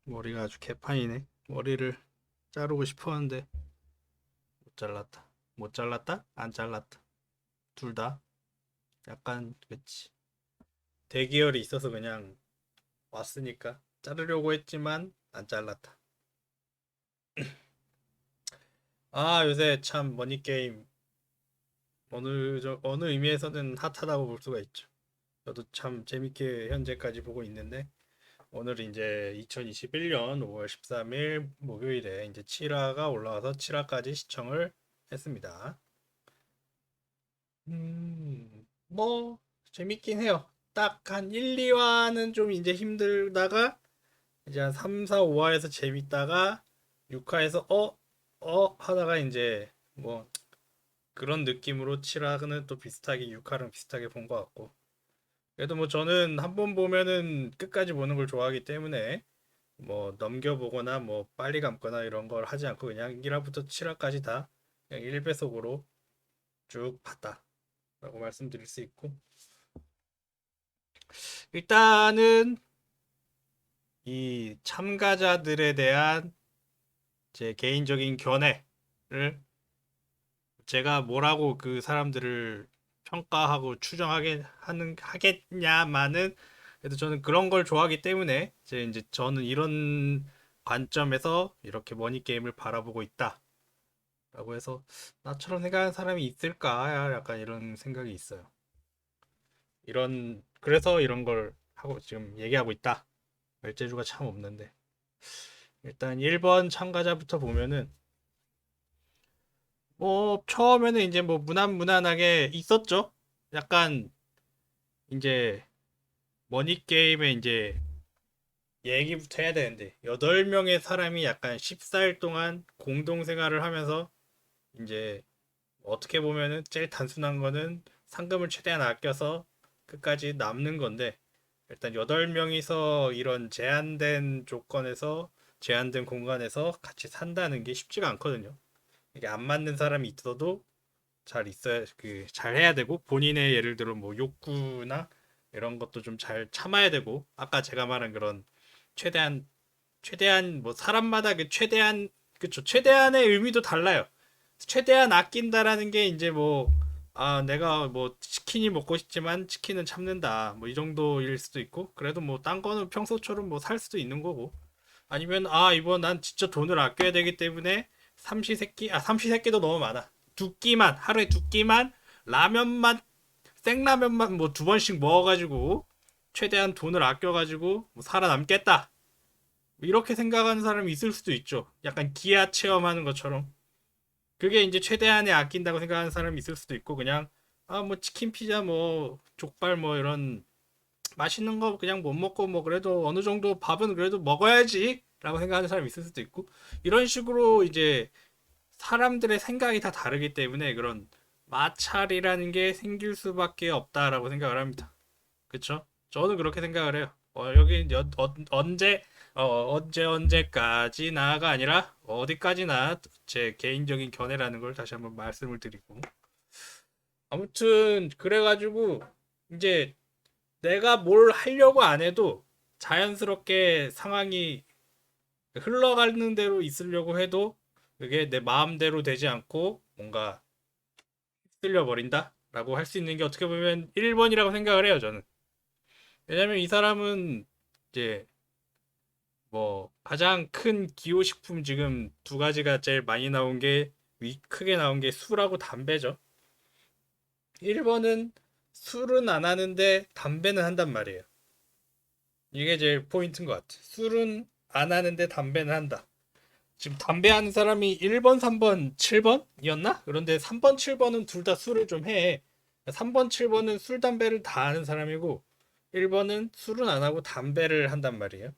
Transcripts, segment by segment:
머리가 아주 개판이네. 머리를 자르고 싶었는데 못 잘랐다. 못 잘랐다? 안 잘랐다. 둘 다 약간 그치. 대기열이 있어서 그냥 왔으니까 자르려고 했지만 안 잘랐다. 아 요새 참 머니 게임 어느 의미에서는 핫하다고 볼 수가 있죠. 저도 참 재밌게 현재까지 보고 있는데 오늘 이제 2021년 5월 13일 목요일에 이제 7화가 올라와서 7화까지 시청을 했습니다. 뭐 재밌긴 해요. 딱 한 1, 2화는 좀 이제 힘들다가 이제 한 3, 4, 5화에서 재밌다가 6화에서 하다가 이제 뭐 그런 느낌으로 7화는 또 비슷하게 6화랑 비슷하게 본 것 같고 그래도 뭐 저는 한번 보면은 끝까지 보는 걸 좋아하기 때문에 뭐 넘겨보거나 뭐 빨리 감거나 이런 걸 하지 않고 그냥 1화부터 7화까지 다 그냥 1배속으로 쭉 봤다라고 말씀드릴 수 있고 일단은 이 참가자들에 대한 제 개인적인 견해를 제가 뭐라고 그 사람들을 평가하고 추정하게 하겠냐마는 그래도 저는 그런 걸 좋아하기 때문에 이제 저는 이런 관점에서 이렇게 머니 게임을 바라보고 있다라고 해서 나처럼 생각하는 사람이 있을까 약간 이런 생각이 있어요. 그래서 이런 걸 하고 지금 얘기하고 있다. 말재주가 참 없는데 일단 1번 참가자부터 보면은 뭐 처음에는 이제 뭐 무난무난하게 있었죠. 약간 이제 머니 게임에 이제 얘기부터 해야 되는데 8명의 사람이 약간 14일 동안 공동 생활을 하면서 이제 어떻게 보면은 제일 단순한 거는 상금을 최대한 아껴서 끝까지 남는 건데 일단 8명이서 이런 제한된 조건에서 제한된 공간에서 같이 산다는 게 쉽지가 않거든요. 이게 안 맞는 사람이 있어도 잘 있어야 잘 해야 되고 본인의 예를 들어 뭐 욕구나 이런 것도 좀 잘 참아야 되고 아까 제가 말한 그런 최대한 뭐 사람마다 그 최대한 그쵸 최대한의 의미도 달라요. 최대한 아낀다라는 게 이제 뭐 내가 뭐 치킨이 먹고 싶지만 치킨은 참는다 뭐 이 정도일 수도 있고 그래도 뭐 딴 거는 평소처럼 뭐 살 수도 있는 거고 아니면 이번 난 진짜 돈을 아껴야 되기 때문에 삼시세끼도 너무 많아. 하루에 두 끼만 라면만 생라면만 뭐 두 번씩 먹어가지고 최대한 돈을 아껴가지고 뭐 살아남겠다. 이렇게 생각하는 사람이 있을 수도 있죠. 약간 기아 체험하는 것처럼. 그게 이제 최대한에 아낀다고 생각하는 사람이 있을 수도 있고 그냥 뭐 치킨 피자 뭐 족발 뭐 이런 맛있는 거 그냥 못 먹고 뭐 그래도 어느 정도 밥은 그래도 먹어야지 라고 생각하는 사람이 있을 수도 있고 이런 식으로 이제 사람들의 생각이 다 다르기 때문에 그런 마찰이라는 게 생길 수밖에 없다라고 생각을 합니다. 그쵸? 저는 그렇게 생각을 해요. 여기 언제까지나가 아니라 어디까지나 제 개인적인 견해라는 걸 다시 한번 말씀을 드리고 아무튼 그래가지고 이제 내가 뭘 하려고 안 해도 자연스럽게 상황이 흘러가는 대로 있으려고 해도 그게 내 마음대로 되지 않고 뭔가 휩쓸려 버린다라고 할 수 있는 게 어떻게 보면 1번이라고 생각을 해요, 저는. 왜냐면 이 사람은 이제 뭐 가장 큰 기호식품 지금 두 가지가 제일 많이 나온 게 크게 나온 게 술하고 담배죠. 1번은 술은 안 하는데 담배는 한단 말이에요. 이게 제일 포인트인 것 같아. 술은 안 하는데 담배는 한다. 지금 담배 하는 사람이 1번, 3번, 7번이었나? 그런데 3번, 7번은 둘 다 술을 좀 해. 3번, 7번은 술, 담배를 다 하는 사람이고 1번은 술은 안 하고 담배를 한단 말이에요.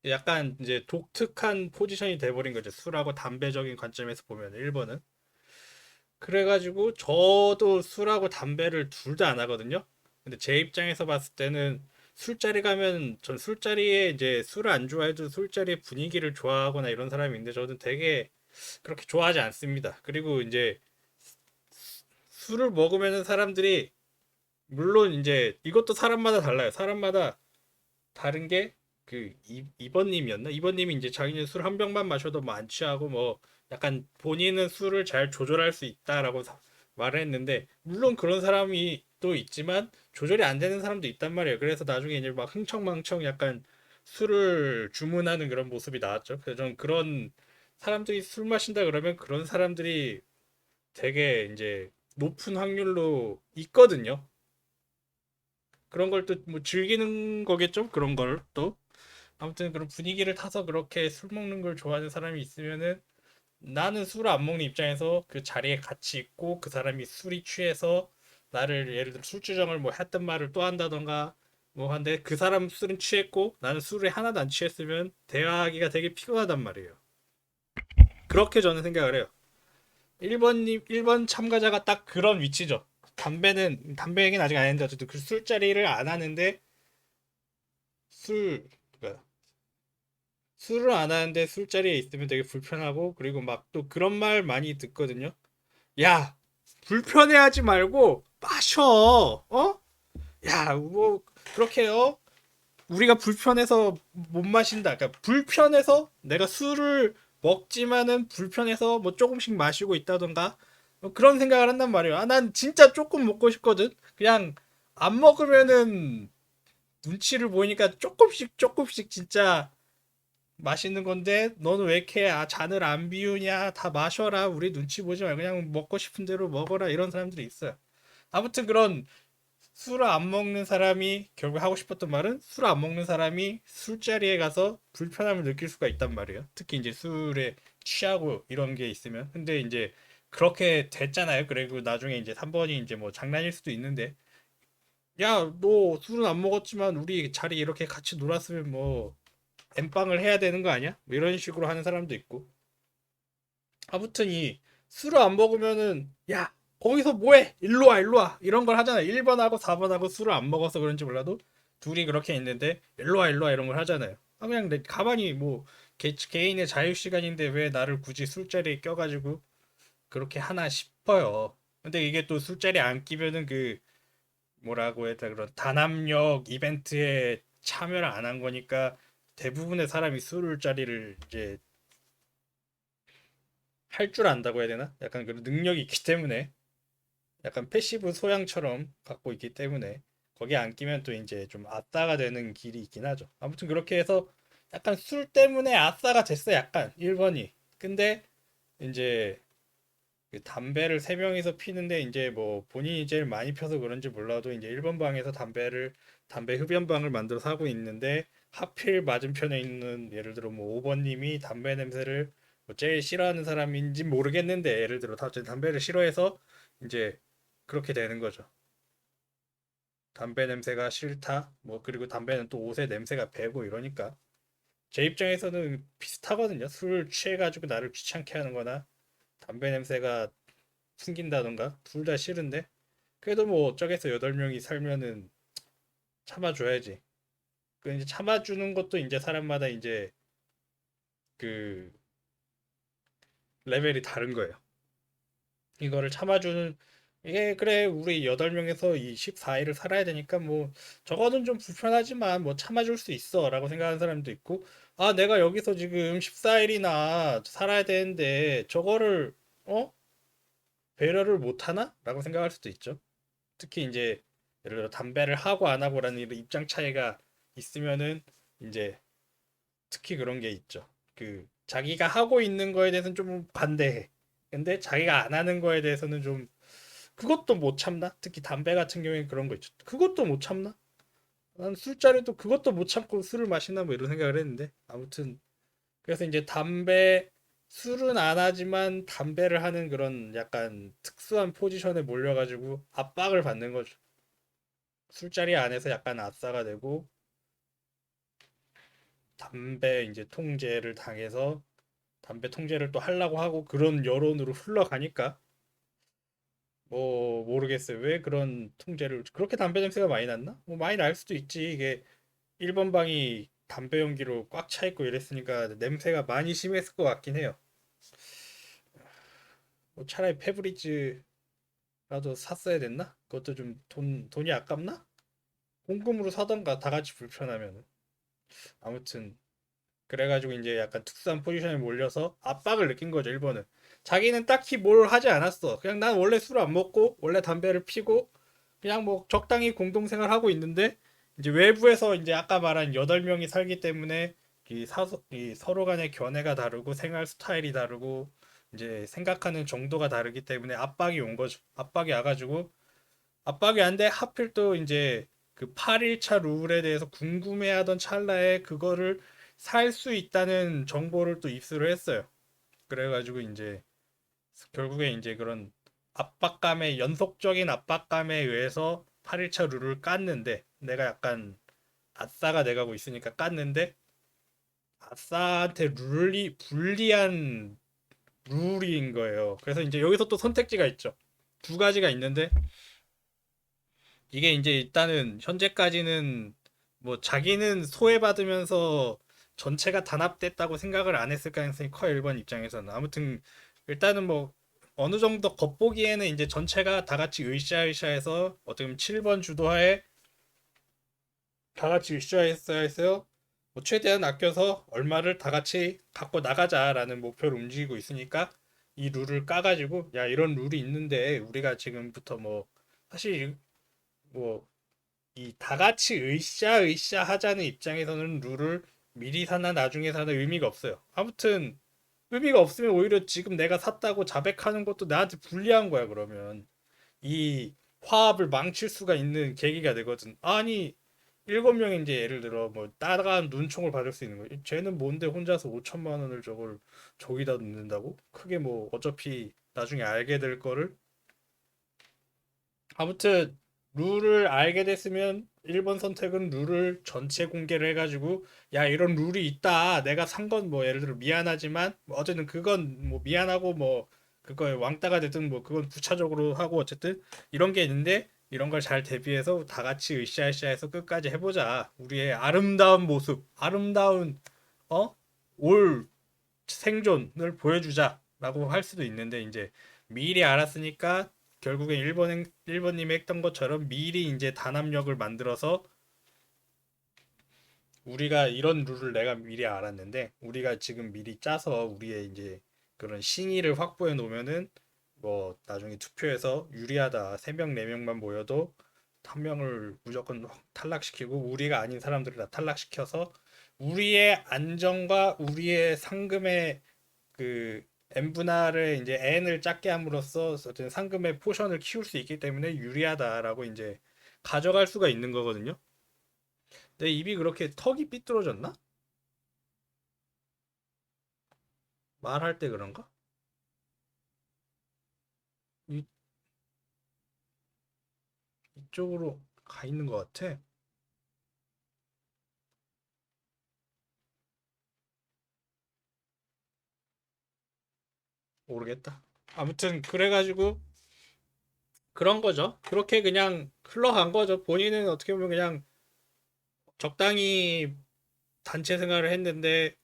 약간 이제 독특한 포지션이 돼버린 거죠. 술하고 담배적인 관점에서 보면 1번은. 그래가지고 저도 술하고 담배를 둘 다 안 하거든요. 근데 제 입장에서 봤을 때는 술자리 가면 전 술자리에 이제 술을 안 좋아해도 술자리의 분위기를 좋아하거나 이런 사람인데 저는 되게 그렇게 좋아하지 않습니다. 그리고 이제 술을 먹으면 사람들이 물론 이제 이것도 사람마다 달라요. 사람마다 다른 게 이번님이었나? 이번님이 이제 자기는 술 한 병만 마셔도 뭐 안 취하고 뭐 약간 본인은 술을 잘 조절할 수 있다라고 말을 했는데 물론 그런 사람이 또 있지만 조절이 안 되는 사람도 있단 말이에요. 그래서 나중에 이제 막 흥청망청 약간 술을 주문하는 그런 모습이 나왔죠. 그래서 저는 그런 사람들이 술 마신다 그러면 그런 사람들이 되게 이제 높은 확률로 있거든요. 그런 걸 또 뭐 즐기는 거겠죠? 그런 걸 또. 아무튼 그런 분위기를 타서 그렇게 술 먹는 걸 좋아하는 사람이 있으면은 나는 술을 안 먹는 입장에서 그 자리에 같이 있고 그 사람이 술이 취해서 나를 예를 들어 술주정을 뭐 했던 말을 또 한다던가 뭐 한데 그 사람 술은 취했고 나는 술에 하나도 안 취했으면 대화하기가 되게 피곤하단 말이에요. 그렇게 저는 생각을 해요. 1번 참가자가 딱 그런 위치죠. 담배 얘기는 아직 안 했는데 어쨌든 그 술자리를 안 하는데 술 그러니까 술을 안 하는데 술자리에 있으면 되게 불편하고 그리고 막 또 그런 말 많이 듣거든요. 야, 불편해하지 말고 마셔. 어? 야, 뭐 그렇게요? 우리가 불편해서 못 마신다. 그러니까 불편해서 내가 술을 먹지만은 불편해서 뭐 조금씩 마시고 있다던가 뭐 그런 생각을 한단 말이에요. 아, 난 진짜 조금 먹고 싶거든. 그냥 안 먹으면은 눈치를 보이니까 조금씩 조금씩 진짜 맛있는 건데 너는 왜 이렇게 잔을 안 비우냐 다 마셔라 우리 눈치 보지 말고 그냥 먹고 싶은 대로 먹어라 이런 사람들이 있어요. 아무튼 그런 술을 안 먹는 사람이 결국 하고 싶었던 말은 술 안 먹는 사람이 술자리에 가서 불편함을 느낄 수가 있단 말이에요. 특히 이제 술에 취하고 이런 게 있으면. 근데 이제 그렇게 됐잖아요. 그리고 나중에 이제 3번이 이제 뭐 장난일 수도 있는데 야, 너 술은 안 먹었지만 우리 자리 이렇게 같이 놀았으면 뭐 엠빵을 해야 되는 거 아니야? 뭐 이런 식으로 하는 사람도 있고. 아무튼 이 술을 안 먹으면은 야 거기서 뭐해? 일로 와 일로 와 이런 걸 하잖아요. 1번하고 4번하고 술을 안 먹어서 그런지 몰라도 둘이 그렇게 있는데 일로 와 일로 와 이런 걸 하잖아요. 아 그냥 가만히 뭐 개인의 자유 시간인데 왜 나를 굳이 술자리에 껴가지고 그렇게 하나 싶어요. 근데 이게 또 술자리에 안 끼면은 그 뭐라고 해야 되나 그런 단합력 이벤트에 참여를 안 한 거니까 대부분의 사람이 술자리를 이제 할 줄 안다고 해야 되나? 약간 그런 능력이 있기 때문에 약간 패시브 소양처럼 갖고 있기 때문에 거기에 안 끼면 또 이제 좀 아싸가 되는 길이 있긴 하죠. 아무튼 그렇게 해서 약간 술 때문에 아싸가 됐어 약간 1번이. 근데 이제 그 담배를 세 명이서 피는데 이제 뭐 본인이 제일 많이 펴서 그런지 몰라도 이제 1번 방에서 담배 흡연방을 만들어서 하고 있는데 하필 맞은편에 있는 예를 들어 뭐 5번님이 담배 냄새를 뭐 제일 싫어하는 사람인지 모르겠는데 예를 들어 담배를 싫어해서 이제 그렇게 되는 거죠. 담배 냄새가 싫다. 뭐 그리고 담배는 또 옷에 냄새가 배고 이러니까 제 입장에서는 비슷하거든요. 술 취해가지고 나를 귀찮게 하는 거나 담배 냄새가 숨긴다던가 둘 다 싫은데 그래도 뭐 어쩌겠어 8명이 살면은 참아줘야지. 그 이제 참아주는 것도 이제 사람마다 이제 그 레벨이 다른 거예요. 이거를 참아주는 이게 그래 우리 8명에서 이 14일을 살아야 되니까 뭐 저거는 좀 불편하지만 뭐 참아줄 수 있어라고 생각하는 사람도 있고 아 내가 여기서 지금 14일이나 살아야 되는데 저거를 어 배려를 못 하나? 라고 생각할 수도 있죠. 특히 이제 예를 들어 담배를 하고 안 하고라는 이런 입장 차이가 있으면은 이제 특히 그런 게 있죠. 그 자기가 하고 있는 거에 대해서는 좀 반대해. 근데 자기가 안 하는 거에 대해서는 좀 그것도 못 참나? 특히 담배 같은 경우에 그런 거 있죠. 그것도 못 참나? 난 술자리도 그것도 못 참고 술을 마시나 뭐 이런 생각을 했는데 아무튼 그래서 이제 술은 안 하지만 담배를 하는 그런 약간 특수한 포지션에 몰려가지고 압박을 받는 거죠. 술자리 안에서 약간 아싸가 되고 담배 이제 통제를 당해서 담배 통제를 또 하려고 하고 그런 여론으로 흘러가니까 뭐 모르겠어요. 왜 그런 통제를 그렇게 담배 냄새가 많이 났나? 뭐 많이 날 수도 있지. 이게 1번 방이 담배 연기로 꽉 차 있고 이랬으니까 냄새가 많이 심했을 것 같긴 해요. 뭐 차라리 페브리즈라도 샀어야 됐나? 그것도 좀 돈이 아깝나? 공금으로 사던가 다 같이 불편하면 아무튼 그래가지고 이제 약간 특수한 포지션에 몰려서 압박을 느낀 거죠, 일본은. 자기는 딱히 뭘 하지 않았어. 그냥 난 원래 술 안 먹고 원래 담배를 피고 그냥 뭐 적당히 공동생활 하고 있는데 이제 외부에서 이제 아까 말한 8명이 살기 때문에 이 서로 간의 견해가 다르고 생활 스타일이 다르고 이제 생각하는 정도가 다르기 때문에 압박이 온 거죠. 압박이 와가지고 압박이 안 돼. 하필 또 이제 그 8일차 룰에 대해서 궁금해하던 찰나에 그거를 살 수 있다는 정보를 또 입수를 했어요. 그래가지고 이제 결국에 이제 그런 압박감에 연속적인 압박감에 의해서 8일차 룰을 깠는데 내가 약간 아싸가 돼가고 있으니까 깠는데 아싸한테 룰이 불리한 룰인 거예요. 그래서 이제 여기서 또 선택지가 있죠. 두 가지가 있는데 이게 이제 일단은 현재까지는 뭐 자기는 소외받으면서 전체가 단합됐다고 생각을 안 했을 가능성이 커요. 일본 입장에서는. 아무튼 일단은 뭐 어느 정도 겉보기에는 이제 전체가 다 같이 으쌰으쌰해서 어떻게 보면 7번 주도하에 다 같이 으쌰으쌰해서 뭐 최대한 아껴서 얼마를 다 같이 갖고 나가자라는 목표를 움직이고 있으니까 이 룰을 까가지고 야 이런 룰이 있는데 우리가 지금부터 뭐 사실 뭐 이 다 같이 으쌰으쌰 하자는 입장에서는 룰을 미리 사나 나중에 사나 의미가 없어요. 아무튼 의미가 없으면 오히려 지금 내가 샀다고 자백하는 것도 나한테 불리한 거야, 그러면. 이 화합을 망칠 수가 있는 계기가 되거든. 아니, 7명이 이제 예를 들어 뭐 따가운 눈총을 받을 수 있는 거야. 쟤는 뭔데 혼자서 5천만 원을 저걸 저기다 넣는다고? 크게 뭐 어차피 나중에 알게 될 거를 아무튼 룰을 알게 됐으면 1번 선택은 룰을 전체 공개를 해가지고 야 이런 룰이 있다 내가 산 건 뭐 예를 들어 미안하지만 뭐 어쨌든 그건 뭐 미안하고 뭐 그거에 왕따가 됐든 뭐 그건 부차적으로 하고 어쨌든 이런 게 있는데 이런 걸 잘 대비해서 다 같이 으쌰으쌰해서 끝까지 해보자 우리의 아름다운 모습 아름다운 어? 올 생존을 보여주자라고 할 수도 있는데 이제 미리 알았으니까 결국엔 일본님이 했던 것처럼 미리 이제 단합력을 만들어서 우리가 이런 룰을 내가 미리 알았는데 우리가 지금 미리 짜서 우리의 이제 그런 신의를 확보해 놓으면은 뭐 나중에 투표에서 유리하다 3명 4명만 모여도 한 명을 무조건 탈락시키고 우리가 아닌 사람들을 다 탈락시켜서 우리의 안정과 우리의 상금의 그 n분할을 이제 n을 작게 함으로써 어쨌든 상금의 포션을 키울 수 있기 때문에 유리하다라고 이제 가져갈 수가 있는 거거든요. 내 입이 그렇게 턱이 삐뚤어졌나? 말할 때 그런가? 이, 이쪽으로 가 있는 것 같아. 모르겠다. 아무튼 그래가지고 그런 거죠. 그렇게 그냥 흘러간 거죠. 본인은 어떻게 보면 그냥 적당히 단체 생활을 했는데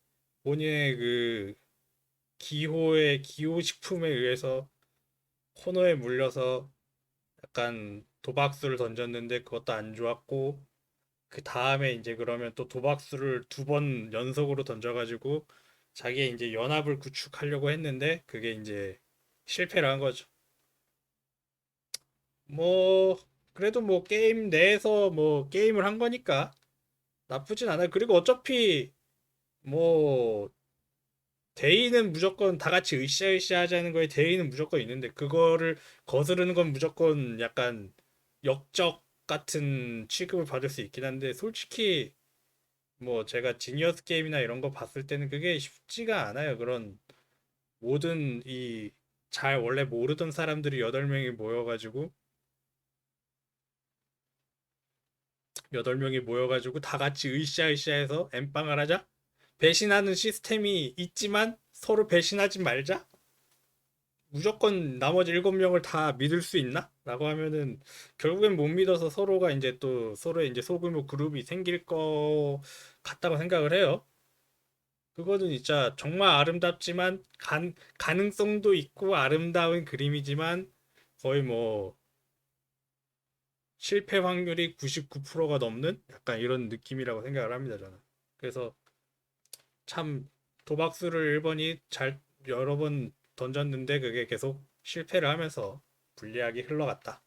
본인의 그 기호식품에 의해서 코너에 물려서 약간 도박수를 던졌는데 그것도 안 좋았고 그 다음에 이제 그러면 또 도박수를 2번 연속으로 던져가지고 자기의 이제 연합을 구축하려고 했는데 그게 이제 실패를 한 거죠. 뭐 그래도 뭐 게임 내에서 뭐 게임을 한 거니까 나쁘진 않아요. 그리고 어차피 뭐 대의는 무조건 다 같이 으쌰으쌰 하자는 거에 대의는 무조건 있는데 그거를 거스르는 건 무조건 약간 역적 같은 취급을 받을 수 있긴 한데 솔직히 뭐 제가 지니어스 게임이나 이런 거 봤을 때는 그게 쉽지가 않아요. 그런 모든 이 잘 원래 모르던 사람들이 8명이 모여가지고 8명이 모여가지고 다 같이 으쌰으쌰해서 엠빵을 하자. 배신하는 시스템이 있지만 서로 배신하지 말자. 무조건 나머지 7명을 다 믿을 수 있나? 라고 하면은 결국엔 못 믿어서 서로가 이제 또 서로의 이제 소규모 그룹이 생길 거 같다고 생각을 해요. 그거는 진짜 정말 아름답지만 가능성도 있고 아름다운 그림이지만 거의 뭐 실패 확률이 99%가 넘는 약간 이런 느낌이라고 생각을 합니다, 저는. 그래서 참 도박수를 1번이 잘 여러 번 던졌는데 그게 계속 실패를 하면서 불리하게 흘러갔다.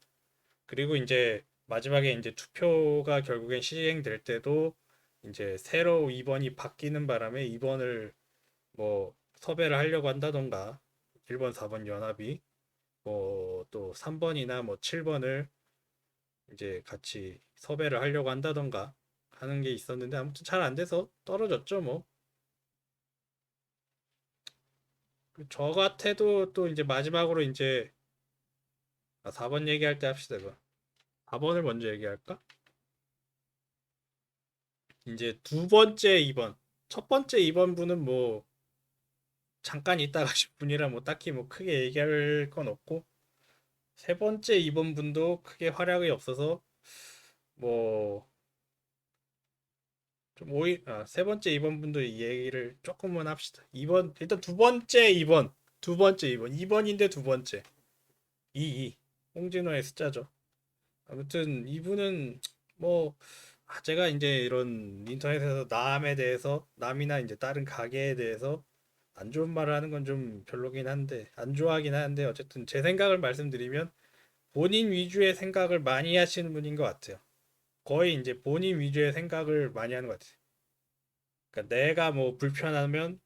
그리고 이제 마지막에 이제 투표가 결국엔 시행될 때도 이제 새로 2번이 바뀌는 바람에 2번을 뭐 섭외를 하려고 한다던가 1번, 4번 연합이 뭐 또 3번이나 뭐 7번을 이제 같이 섭외를 하려고 한다던가 하는 게 있었는데 아무튼 잘 안 돼서 떨어졌죠 뭐. 저 같아도 또 이제 마지막으로 이제 4번 얘기할 때 합시다. 그 4번을 먼저 얘기할까? 이제 두 번째 2번. 첫 번째 2번 분은 뭐 잠깐 있다 가신 분이라 뭐 딱히 뭐 크게 얘기할 건 없고 세 번째 2번 분도 크게 활약이 없어서 뭐 좀 세 번째 2번 분도 이 얘기를 조금만 합시다. 2번 일단 두 번째 2번. 두 번째 2번. 2번인데 두 번째. 2 홍진호의 숫자죠. 아무튼 이분은 뭐 제가 이제 이런 인터넷에서 남에 대해서 남이나 이제 다른 가게에 대해서 안 좋은 말을 하는 건 좀 별로긴 한데 안 좋아하긴 하는데 어쨌든 제 생각을 말씀드리면 본인 위주의 생각을 많이 하시는 분인 것 같아요. 거의 이제 본인 위주의 생각을 많이 하는 것 같아요. 그러니까 내가 뭐 불편하면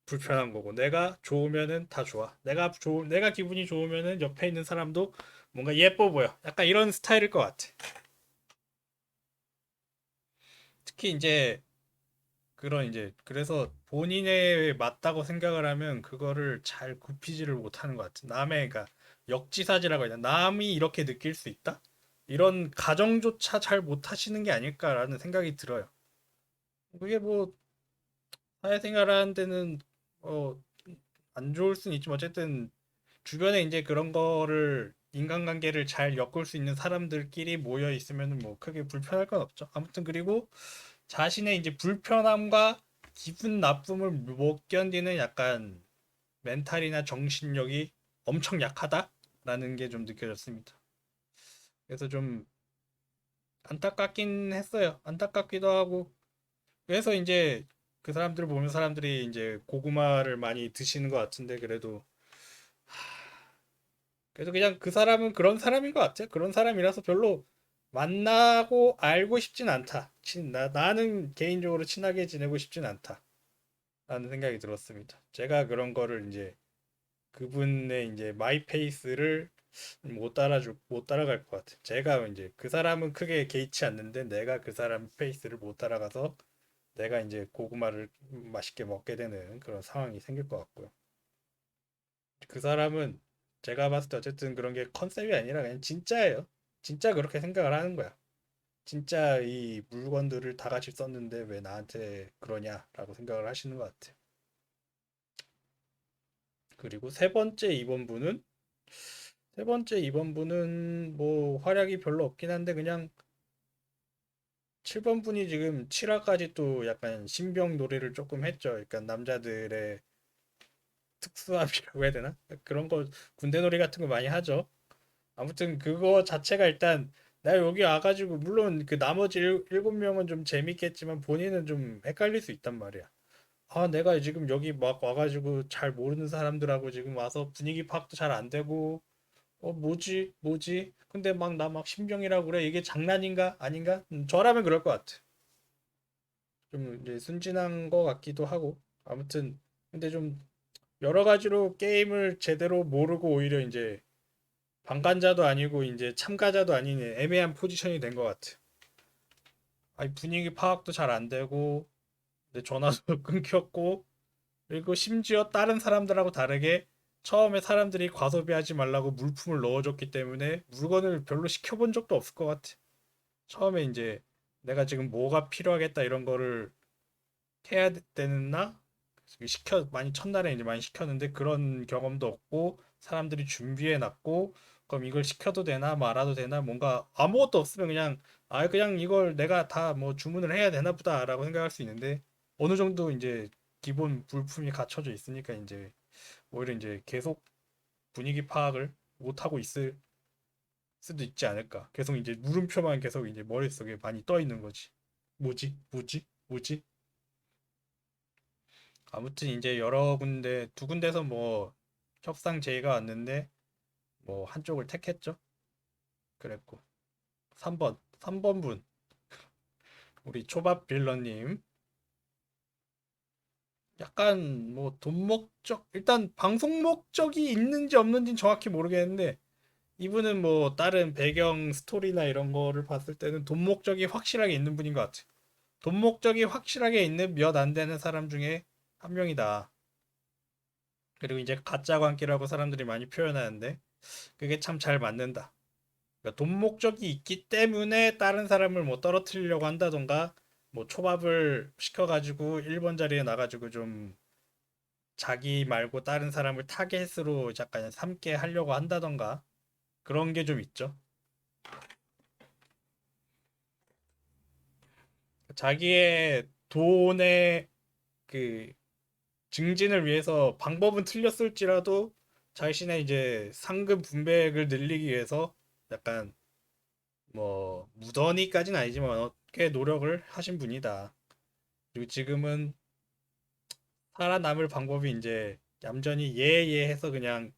불편한 거고 내가 좋으면은 다 좋아. 내가 기분이 좋으면은 옆에 있는 사람도 뭔가 예뻐 보여. 약간 이런 스타일일 것 같아. 특히 이제 그런 이제 그래서 본인에 맞다고 생각을 하면 그거를 잘 굽히지를 못하는 것 같아. 그러니까 역지사지라고 해야 되나? 남이 이렇게 느낄 수 있다? 이런 가정조차 잘 못하시는 게 아닐까라는 생각이 들어요. 그게 뭐 사회생활 하는 데는 어, 안 좋을 수는 있지만 어쨌든 주변에 이제 그런 거를 인간관계를 잘 엮을 수 있는 사람들끼리 모여 있으면 뭐 크게 불편할 건 없죠. 아무튼 그리고 자신의 이제 불편함과 기분 나쁨을 못 견디는 약간 멘탈이나 정신력이 엄청 약하다라는 게 좀 느껴졌습니다. 그래서 좀 안타깝긴 했어요. 안타깝기도 하고. 그래서 이제 그 사람들을 보면 사람들이 이제 고구마를 많이 드시는 것 같은데 그래도 그냥 그 사람은 그런 사람인 것 같아요. 그런 사람이라서 별로 만나고 알고 싶진 않다. 나는 개인적으로 친하게 지내고 싶진 않다. 라는 생각이 들었습니다. 제가 그런 거를 이제 그분의 이제 마이 페이스를 못 따라갈 것 같아요. 제가 이제 그 사람은 크게 개의치 않는데 내가 그 사람 페이스를 못 따라가서 내가 이제 고구마를 맛있게 먹게 되는 그런 상황이 생길 것 같고요. 그 사람은 제가 봤을 때 어쨌든 그런 게 컨셉이 아니라 그냥 진짜예요. 진짜 그렇게 생각을 하는 거야. 진짜 이 물건들을 다 같이 썼는데 왜 나한테 그러냐라고 생각을 하시는 것 같아요. 그리고 세 번째 2번 분은 뭐 활약이 별로 없긴 한데 그냥 7번 분이 지금 7화까지 또 약간 신병 놀이를 조금 했죠. 그러니까 남자들의 특수함이라고 해야 되나? 그런 거 군대 놀이 같은 거 많이 하죠. 아무튼 그거 자체가 일단 내가 여기 와가지고 물론 그 나머지 7명은 좀 재밌겠지만 본인은 좀 헷갈릴 수 있단 말이야. 아, 내가 지금 여기 막 와가지고 잘 모르는 사람들하고 지금 와서 분위기 파악도 잘 안 되고 뭐지? 뭐지? 근데 막 나 막 신병이라고 그래. 이게 장난인가? 아닌가? 저라면 그럴 것 같아. 좀 이제 순진한 거 같기도 하고. 아무튼 근데 좀 여러 가지로 게임을 제대로 모르고 오히려 이제 방관자도 아니고 이제 참가자도 아닌 애매한 포지션이 된 것 같아. 아니 분위기 파악도 잘 안 되고, 근데 전화도 끊겼고, 그리고 심지어 다른 사람들하고 다르게 처음에 사람들이 과소비하지 말라고 물품을 넣어줬기 때문에 물건을 별로 시켜본 적도 없을 것 같아. 처음에 이제 내가 지금 뭐가 필요하겠다 이런 거를 해야 되나? 많이 첫날에 이제 많이 시켰는데 그런 경험도 없고 사람들이 준비해 놨고 그럼 이걸 시켜도 되나 말아도 되나 뭔가 아무것도 없으면 그냥 그냥 이걸 내가 다 뭐 주문을 해야 되나 보다라고 생각할 수 있는데 어느 정도 이제 기본 물품이 갖춰져 있으니까 이제 오히려 이제 계속 분위기 파악을 못 하고 있을 수도 있지 않을까. 계속 이제 물음표만 계속 이제 머릿속에 많이 떠 있는 거지. 뭐지? 아무튼 이제 여러 군데 두 군데서 뭐 협상 제의가 왔는데 뭐 한쪽을 택했죠. 그랬고 3번 분 우리 초밥 빌런님 약간 뭐 돈 목적 일단 방송 목적이 있는지 없는지는 정확히 모르겠는데 이분은 뭐 다른 배경 스토리나 이런 거를 봤을 때는 돈 목적이 확실하게 있는 분인 것 같아요. 돈 목적이 확실하게 있는 몇 안 되는 사람 중에 한 명이다. 그리고 이제 가짜 관계라고 사람들이 많이 표현하는데 그게 참 잘 맞는다. 그러니까 돈 목적이 있기 때문에 다른 사람을 뭐 떨어뜨리려고 한다던가 뭐 초밥을 시켜가지고 1번 자리에 나가지고 좀 자기 말고 다른 사람을 타겟으로 약간 삼게 하려고 한다던가 그런 게 좀 있죠. 자기의 돈의 그 증진을 위해서 방법은 틀렸을지라도 자신의 이제 상급 분배액을 늘리기 위해서 약간 뭐 무던히까지는 아니지만 꽤 노력을 하신 분이다. 그리고 지금은 살아남을 방법이 이제 얌전히 예예 해서 그냥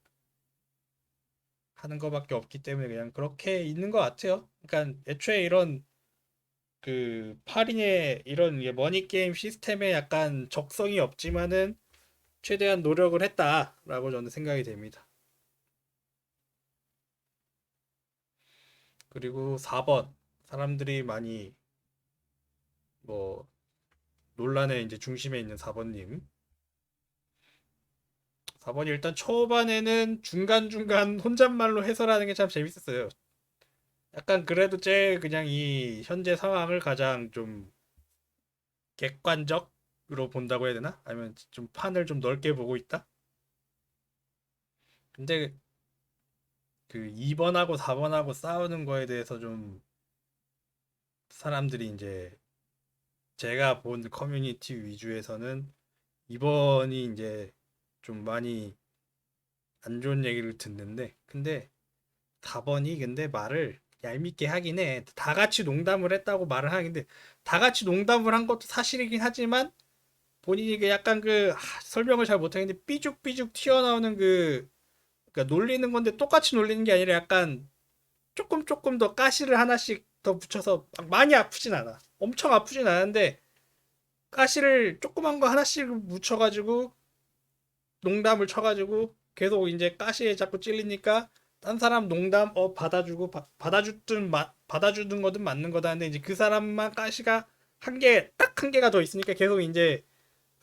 하는 거밖에 없기 때문에 그냥 그렇게 있는 것 같아요. 그러니까 애초에 이런 그 파린의 이런 머니 게임 시스템에 약간 적성이 없지만은 최대한 노력을 했다라고 저는 생각이 됩니다. 그리고 4번 사람들이 많이 뭐 논란의 이제 중심에 있는 4번님. 4번이 일단 초반에는 중간중간 혼잣말로 해설하는 게 참 재밌었어요. 약간 그래도 제 그냥 이 현재 상황을 가장 좀 객관적으로 본다고 해야 되나? 아니면 좀 판을 좀 넓게 보고 있다? 근데 그 2번하고 4번하고 싸우는 거에 대해서 좀 사람들이 이제 제가 본 커뮤니티 위주에서는 2번이 이제 좀 많이 안 좋은 얘기를 듣는데 근데 4번이 근데 말을 얄밉게 하긴 해. 다 같이 농담을 했다고 말을 하는데 다 같이 농담을 한 것도 사실이긴 하지만 본인이 그 약간 그 설명을 잘 못하겠는데 삐죽삐죽 튀어나오는 그 그러니까 놀리는 건데 똑같이 놀리는 게 아니라 약간 조금 더 가시를 하나씩 더 붙여서 많이 아프진 않아. 엄청 아프진 않은데 가시를 조그만 거 하나씩 묻혀가지고 농담을 쳐가지고 계속 이제 가시에 자꾸 찔리니까 딴 사람 농담 받아주고 받아주든 거든 맞는 거다 하는데 이제 그 사람만 가시가 딱 한 개가 더 있으니까 계속 이제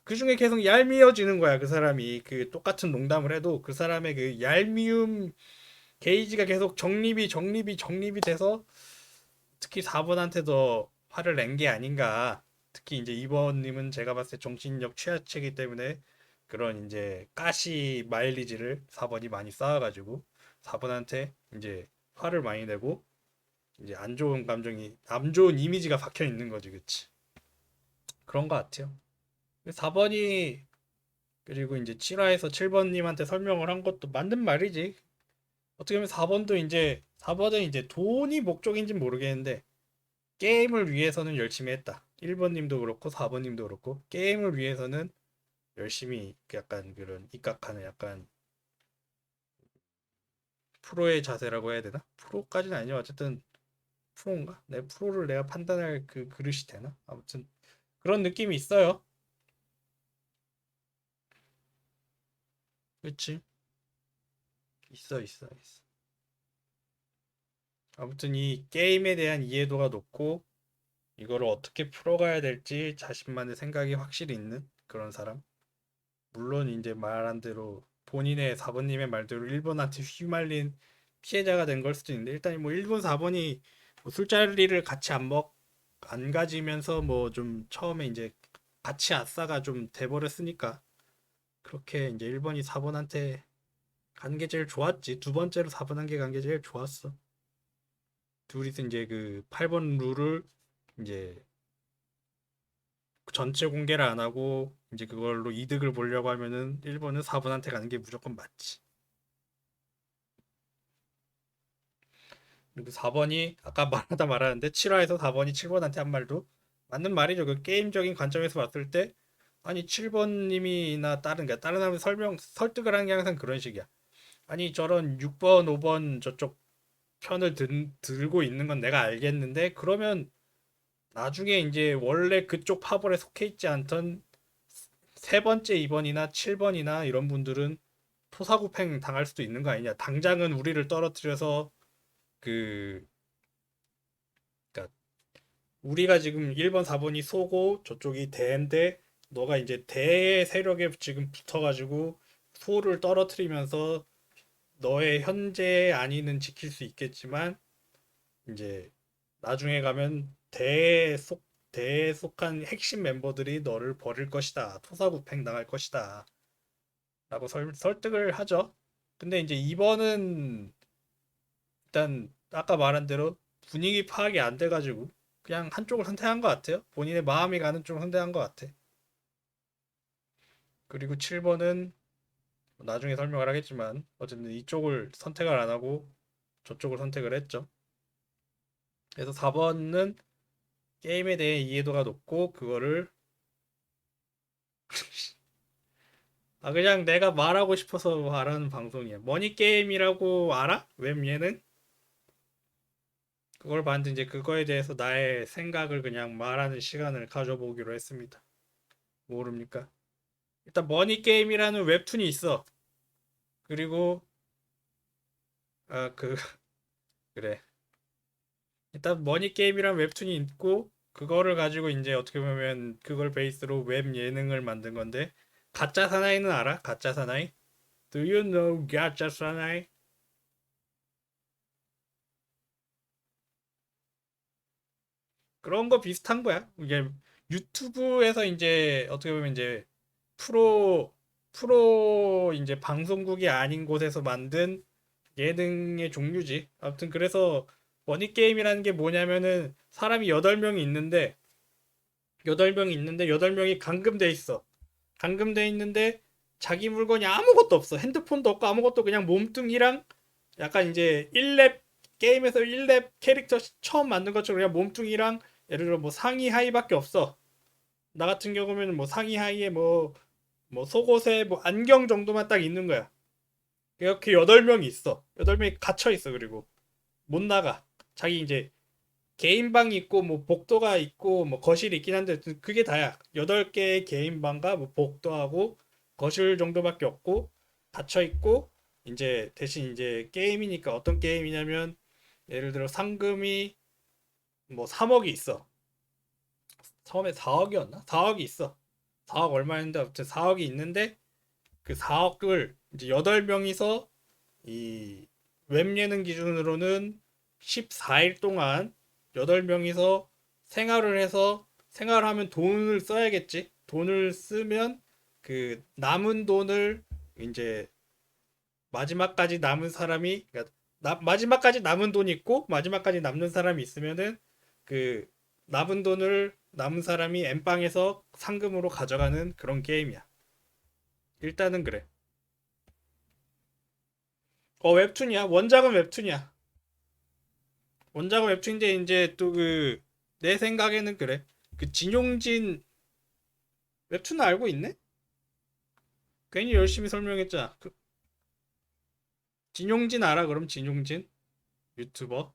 그 중에 계속 얄미워지는 거야 그 사람이 그 똑같은 농담을 해도 그 사람의 그 얄미움 게이지가 계속 정립이 돼서 특히 4번한테 더 화를 낸 게 아닌가. 특히 이제 2번님은 제가 봤을 때 정신력 취약체이기 때문에 그런 이제 가시 마일리지를 4번이 많이 쌓아가지고 4번한테 이제 화를 많이 내고 이제 안 좋은 이미지가 박혀 있는 거지, 그치? 그런 것 같아요. 4번이 그리고 이제 7화에서 7번님한테 설명을 한 것도 맞는 말이지. 어떻게 보면 4번은 이제 돈이 목적인지는 모르겠는데 게임을 위해서는 열심히 했다. 1번님도 그렇고 4번님도 그렇고 게임을 위해서는 열심히 약간 그런 입각하는 약간 프로의 자세라고 해야 되나? 프로까지는 아니죠. 어쨌든 프로인가? 내 프로를 내가 판단할 그 그릇이 되나? 아무튼 그런 느낌이 있어요. 그치? 있어. 아무튼 이 게임에 대한 이해도가 높고 이거를 어떻게 풀어가야 될지 자신만의 생각이 확실히 있는 그런 사람. 물론 이제 말한 대로 본인의 4번님의 말대로 일본한테 휘말린 피해자가 된 걸 수도 있는데 일단 뭐 일본 4번이 뭐 술자리를 같이 안 가지면서 뭐 좀 처음에 이제 같이 아싸가 좀 돼버렸으니까 그렇게 이제 1번이 4번한테 간 게 제일 좋았지. 두 번째로 4번 한 게 간 게 제일 좋았어. 둘이서 이제 그 8번 룰을 이제 전체 공개를 안 하고 이제 그걸로 이득을 보려고 하면은 1번은 4번한테 가는 게 무조건 맞지. 그리고 4번이 아까 말하다 말았는데 7화에서 4번이 7번한테 한 말도 맞는 말이죠. 그 게임적인 관점에서 봤을 때 아니 7번님이나 다른 사람 설득을 하는 게 항상 그런 식이야. 아니 저런 6번, 5번 저쪽 편을 들고 있는 건 내가 알겠는데 그러면 나중에 이제 원래 그쪽 파벌에 속해 있지 않던 세 번째 2번이나 7번이나 이런 분들은 토사구팽 당할 수도 있는 거 아니냐. 당장은 우리를 떨어뜨려서 그 그러니까 우리가 지금 1번, 4번이 소고 저쪽이 대인데 너가 이제 대 세력에 지금 붙어가지고 소를 떨어뜨리면서 너의 현재 안위는 지킬 수 있겠지만 이제 나중에 가면 대에 속한 핵심 멤버들이 너를 버릴 것이다. 토사구팽 당할 것이다. 라고 설득을 하죠. 근데 이제 2번은 일단 아까 말한 대로 분위기 파악이 안 돼가지고 그냥 한쪽을 선택한 것 같아요. 본인의 마음이 가는 쪽을 선택한 것 같아. 그리고 7번은 나중에 설명을 하겠지만 어쨌든 이쪽을 선택을 안 하고 저쪽을 선택을 했죠. 그래서 4번은 게임에 대해 이해도가 높고 그거를 그냥 내가 말하고 싶어서 말하는 방송이야. 머니 게임이라고 알아? 웹 예능? 그걸 봤는데 이제 그거에 대해서 나의 생각을 그냥 말하는 시간을 가져보기로 했습니다. 모릅니까? 일단 머니 게임이라는 웹툰이 있어. 그리고 그 그래. 일단 머니 게임이라는 웹툰이 있고 그거를 가지고 이제 어떻게 보면 그걸 베이스로 웹 예능을 만든 건데 가짜 사나이는 알아? 가짜 사나이? Do you know 가짜 사나이? 그런 거 비슷한 거야. 이게 유튜브에서 이제 어떻게 보면 이제 프로 프로 이제 방송국이 아닌 곳에서 만든 예능의 종류지. 아무튼 그래서 머니게임이라는 게 뭐냐면은 사람이 8명이 있는데 8명이 감금돼 있어. 감금돼 있는데 자기 물건이 아무것도 없어. 핸드폰도 없고 아무것도 그냥 몸뚱이랑 약간 이제 1렙 게임에서 1렙 캐릭터 처음 만든 것처럼 그냥 몸뚱이랑 예를 들어 뭐 상의 하의밖에 없어. 나 같은 경우에는 뭐 상의 하의에 뭐 속옷에 뭐 안경 정도만 딱 있는 거야. 이렇게 8명이 있어. 8명이 갇혀 있어. 그리고 못 나가. 자기 이제 개인 방이 있고 뭐 복도가 있고 뭐 거실이 있긴 한데 그게 다야. 8개의 개인 방과 뭐 복도하고 거실 정도밖에 없고 닫혀 있고 이제 대신 이제 게임이니까 어떤 게임이냐면 예를 들어 상금이 뭐 3억이 있어. 처음에 4억이었나? 4억이 있어. 4억 얼마였는데 아무튼 4억이 있는데 그 4억을 이제 8명이서 이 웹예능 기준으로는 14일 동안 8명이서 생활을 해서 생활하면 돈을 써야겠지. 돈을 쓰면 그 남은 돈을 이제 마지막까지 남은 사람이 그러니까 마지막까지 남은 돈이 있고 마지막까지 남는 사람이 있으면은 그 남은 돈을 남은 사람이 엠빵에서 상금으로 가져가는 그런 게임이야. 일단은 그래. 웹툰이야. 원작은 웹툰이야. 원작은 웹툰인데 이제 또 그 내 생각에는 그래. 그 진용진 웹툰 알고 있네? 괜히 열심히 설명했잖아. 그 진용진 알아? 그럼 진용진 유튜버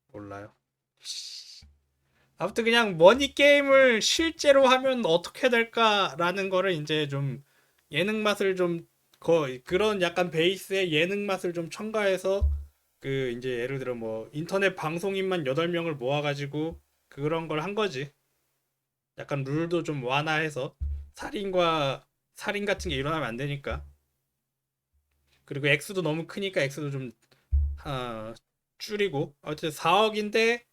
몰라요. 아무튼 그냥 머니 게임을 실제로 하면 어떻게 될까라는 거를 이제 좀 예능 맛을 좀 그런 약간 베이스의 예능 맛을 좀 첨가해서 그 이제 예를 들어 뭐 인터넷 방송인만 8명을 모아가지고 그런 걸 한 거지. 약간 룰도 좀 완화해서 살인과 살인 같은 게 일어나면 안 되니까. 그리고 액수도 너무 크니까 액수도 좀 줄이고. 어쨌든 4억인데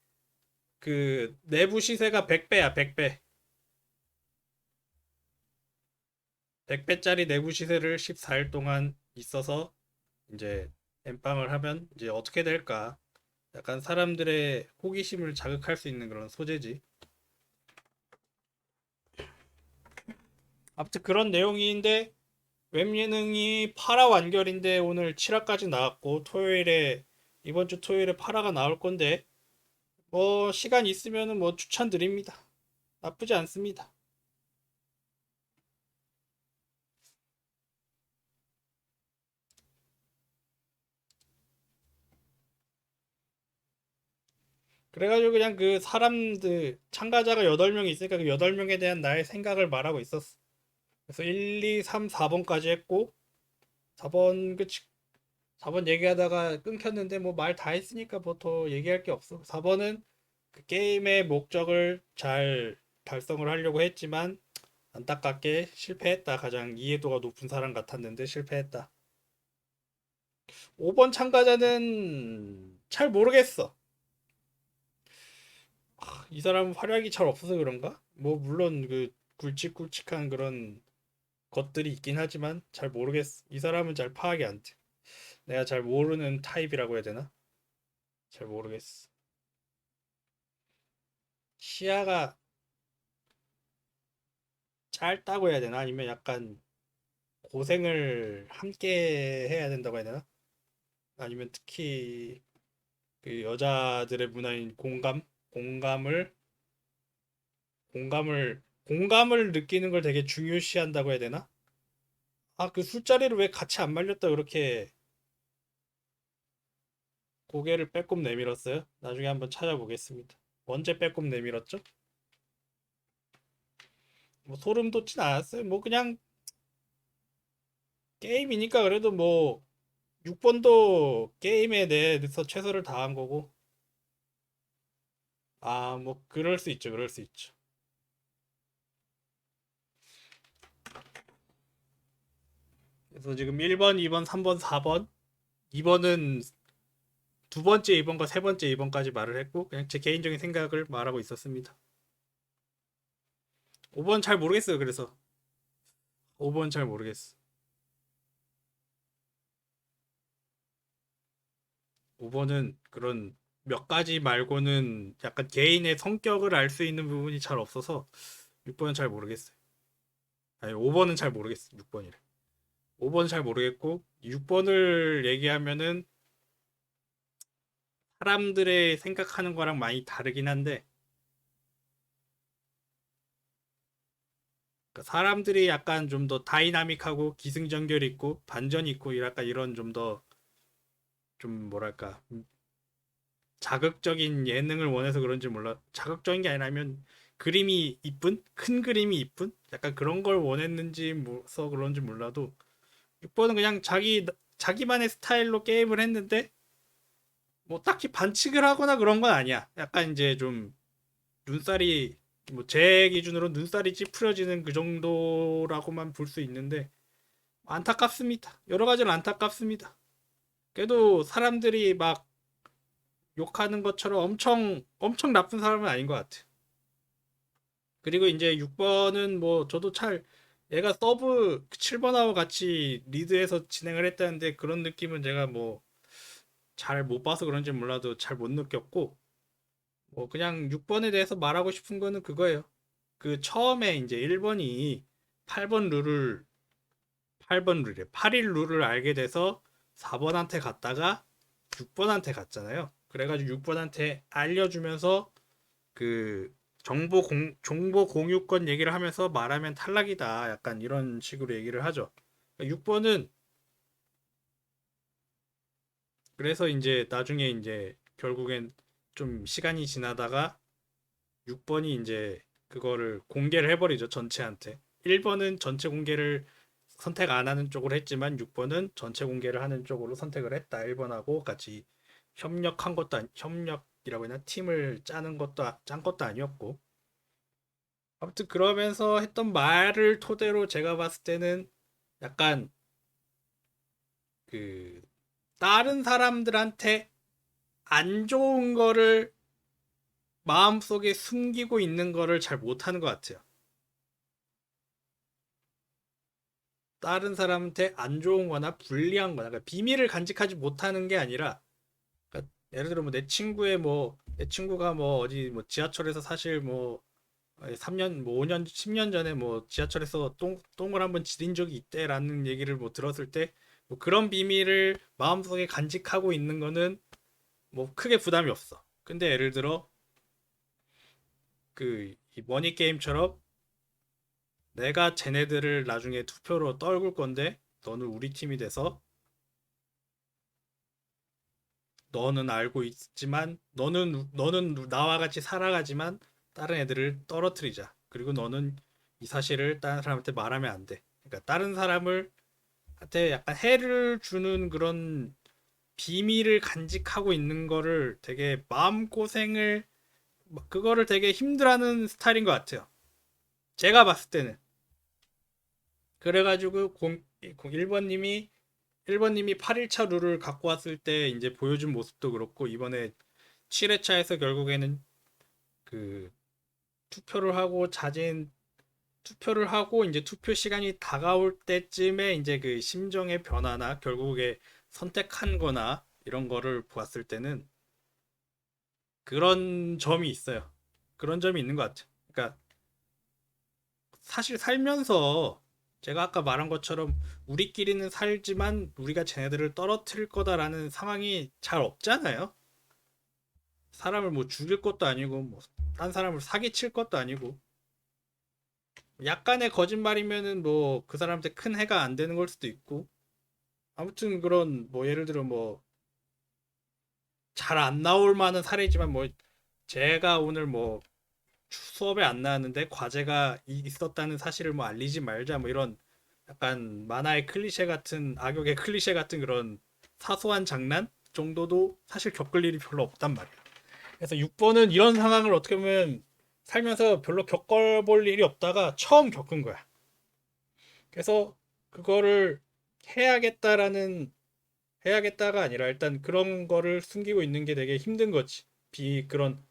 그 내부 시세가 100배야, 100배. 100배짜리 내부 시세를 14일 동안 있어서 이제 엠빵을 하면 이제 어떻게 될까? 약간 사람들의 호기심을 자극할 수 있는 그런 소재지. 아무튼 그런 내용인데 웹 예능이 8화 완결인데 오늘 7화까지 나왔고 토요일에 이번 주 토요일에 8화가 나올 건데 뭐 시간 있으면은 뭐 추천드립니다. 나쁘지 않습니다. 그래가지고 그냥 그 사람들 참가자가 8명이 있으니까 그 8명에 대한 나의 생각을 말하고 있었어. 그래서 1, 2, 3, 4번까지 했고 4번 그 4번 얘기하다가 끊겼는데 뭐 말 다 했으니까 뭐 더 얘기할 게 없어. 4번은 그 게임의 목적을 잘 달성을 하려고 했지만 안타깝게 실패했다. 가장 이해도가 높은 사람 같았는데 실패했다. 5번 참가자는 잘 모르겠어. 이 사람은 활약이 잘 없어서 그런가? 뭐 물론 그 굵직굵직한 그런 것들이 있긴 하지만 잘 모르겠어. 이 사람은 잘 파악이 안 돼. 내가 잘 모르는 타입이라고 해야 되나? 잘 모르겠어. 시야가 짧다고 해야 되나? 아니면 약간 고생을 함께 해야 된다고 해야 되나? 아니면 특히 그 여자들의 문화인 공감을 느끼는 걸 되게 중요시한다고 해야 되나? 아, 그 술자리를 왜 같이 안 말렸다 그렇게 고개를 빼꼼 내밀었어요? 나중에 한번 찾아보겠습니다. 언제 빼꼼 내밀었죠? 뭐 소름 돋진 않았어요. 뭐 그냥 게임이니까 그래도 뭐 6번도 게임에 대해서 최선을 다한 거고 아, 뭐 그럴 수 있죠. 그럴 수 있죠. 그래서 지금 1번, 2번, 3번, 4번 2번은 두 번째 2번과 세 번째 2번까지 말을 했고 그냥 제 개인적인 생각을 말하고 있었습니다. 5번 잘 모르겠어요. 그래서 5번 잘 모르겠어. 5번은 그런 몇 가지 말고는 약간 개인의 성격을 알 수 있는 부분이 잘 없어서 6번은 잘 모르겠어요. 아니 5번은 잘 모르겠어. 6번이래. 5번은 잘 모르겠고 6번을 얘기하면은 사람들의 생각하는 거랑 많이 다르긴 한데 그러니까 사람들이 약간 좀 더 다이나믹하고 기승전결 있고 반전 있고 약간 이런 좀 더 좀 뭐랄까 자극적인 예능을 원해서 그런지 몰라. 자극적인 게 아니라면 그림이 이쁜? 큰 그림이 이쁜? 약간 그런 걸 원했는지 서 그런지 몰라도 6번은 그냥 자기만의 스타일로 게임을 했는데 뭐 딱히 반칙을 하거나 그런 건 아니야. 약간 이제 좀 눈살이 뭐 제 기준으로 눈살이 찌푸려지는 그 정도라고만 볼 수 있는데 안타깝습니다. 여러 가지로 안타깝습니다. 그래도 사람들이 막 욕하는 것처럼 엄청 엄청 나쁜 사람은 아닌 것 같아. 그리고 이제 6번은 뭐 저도 잘 얘가 서브 7번하고 같이 리드해서 진행을 했다는데 그런 느낌은 제가 뭐 잘 못 봐서 그런지 몰라도 잘 못 느꼈고 뭐 그냥 6번에 대해서 말하고 싶은 거는 그거예요. 그 처음에 이제 1번이 8번 룰을 8번 룰에 8일 룰을 알게 돼서 4번한테 갔다가 6번한테 갔잖아요. 그래가지고 6번한테 알려주면서 그 정보 공유권 얘기를 하면서 말하면 탈락이다. 약간 이런 식으로 얘기를 하죠. 6번은 그래서 이제 나중에 이제 결국엔 좀 시간이 지나다가 6번이 이제 그거를 공개를 해버리죠. 전체한테. 1번은 전체 공개를 선택 안 하는 쪽으로 했지만 6번은 전체 공개를 하는 쪽으로 선택을 했다. 1번하고 같이 협력이라고 해야 하나 팀을 짠 것도 아니었고 아무튼 그러면서 했던 말을 토대로 제가 봤을 때는 약간 그 다른 사람들한테 안 좋은 거를 마음속에 숨기고 있는 거를 잘 못하는 것 같아요. 다른 사람한테 안 좋은 거나 불리한 거나 그러니까 비밀을 간직하지 못하는 게 아니라 그러니까 예를 들어 뭐 내 친구가 뭐 어디 뭐 지하철에서 사실 뭐 3년 뭐 5년 10년 전에 뭐 지하철에서 똥을 한번 지린 적이 있대라는 얘기를 뭐 들었을 때 뭐 그런 비밀을 마음속에 간직하고 있는 거는 뭐 크게 부담이 없어. 근데 예를 들어 그 머니 게임처럼 내가 쟤네들을 나중에 투표로 떨굴 건데 너는 우리 팀이 돼서 너는 알고 있지만 너는 나와 같이 살아가지만 다른 애들을 떨어뜨리자. 그리고 너는 이 사실을 다른 사람한테 말하면 안 돼. 그러니까 다른 사람을 한테 약간 해를 주는 그런 비밀을 간직하고 있는 거를 되게 마음고생을 그거를 되게 힘들어하는 스타일인 것 같아요. 제가 봤을 때는. 그래가지고 1번님이 8일차 룰을 갖고 왔을 때 이제 보여준 모습도 그렇고 이번에 7회차에서 결국에는 그 투표를 하고 투표를 하고 이제 투표 시간이 다가올 때쯤에 이제 그 심정의 변화나 결국에 선택한 거나 이런 거를 보았을 때는 그런 점이 있어요. 그런 점이 있는 것 같아요. 그러니까 사실 살면서 제가 아까 말한 것처럼 우리끼리는 살지만 우리가 쟤네들을 떨어뜨릴 거다라는 상황이 잘 없잖아요. 사람을 뭐 죽일 것도 아니고 뭐 딴 사람을 사기칠 것도 아니고 약간의 거짓말이면은 뭐 그 사람한테 큰 해가 안 되는 걸 수도 있고 아무튼 그런 뭐 예를 들어 뭐 잘 안 나올 만한 사례지만 뭐 제가 오늘 뭐 수업에 안 나왔는데 과제가 있었다는 사실을 뭐 알리지 말자 뭐 이런 약간 만화의 클리셰 같은 악역의 클리셰 같은 그런 사소한 장난 정도도 사실 겪을 일이 별로 없단 말이야. 그래서 6번은 이런 상황을 어떻게 보면 살면서 별로 겪어볼 일이 없다가 처음 겪은 거야. 그래서 그거를 해야겠다라는 해야겠다가 아니라 일단 그런 거를 숨기고 있는 게 되게 힘든 거지. 그런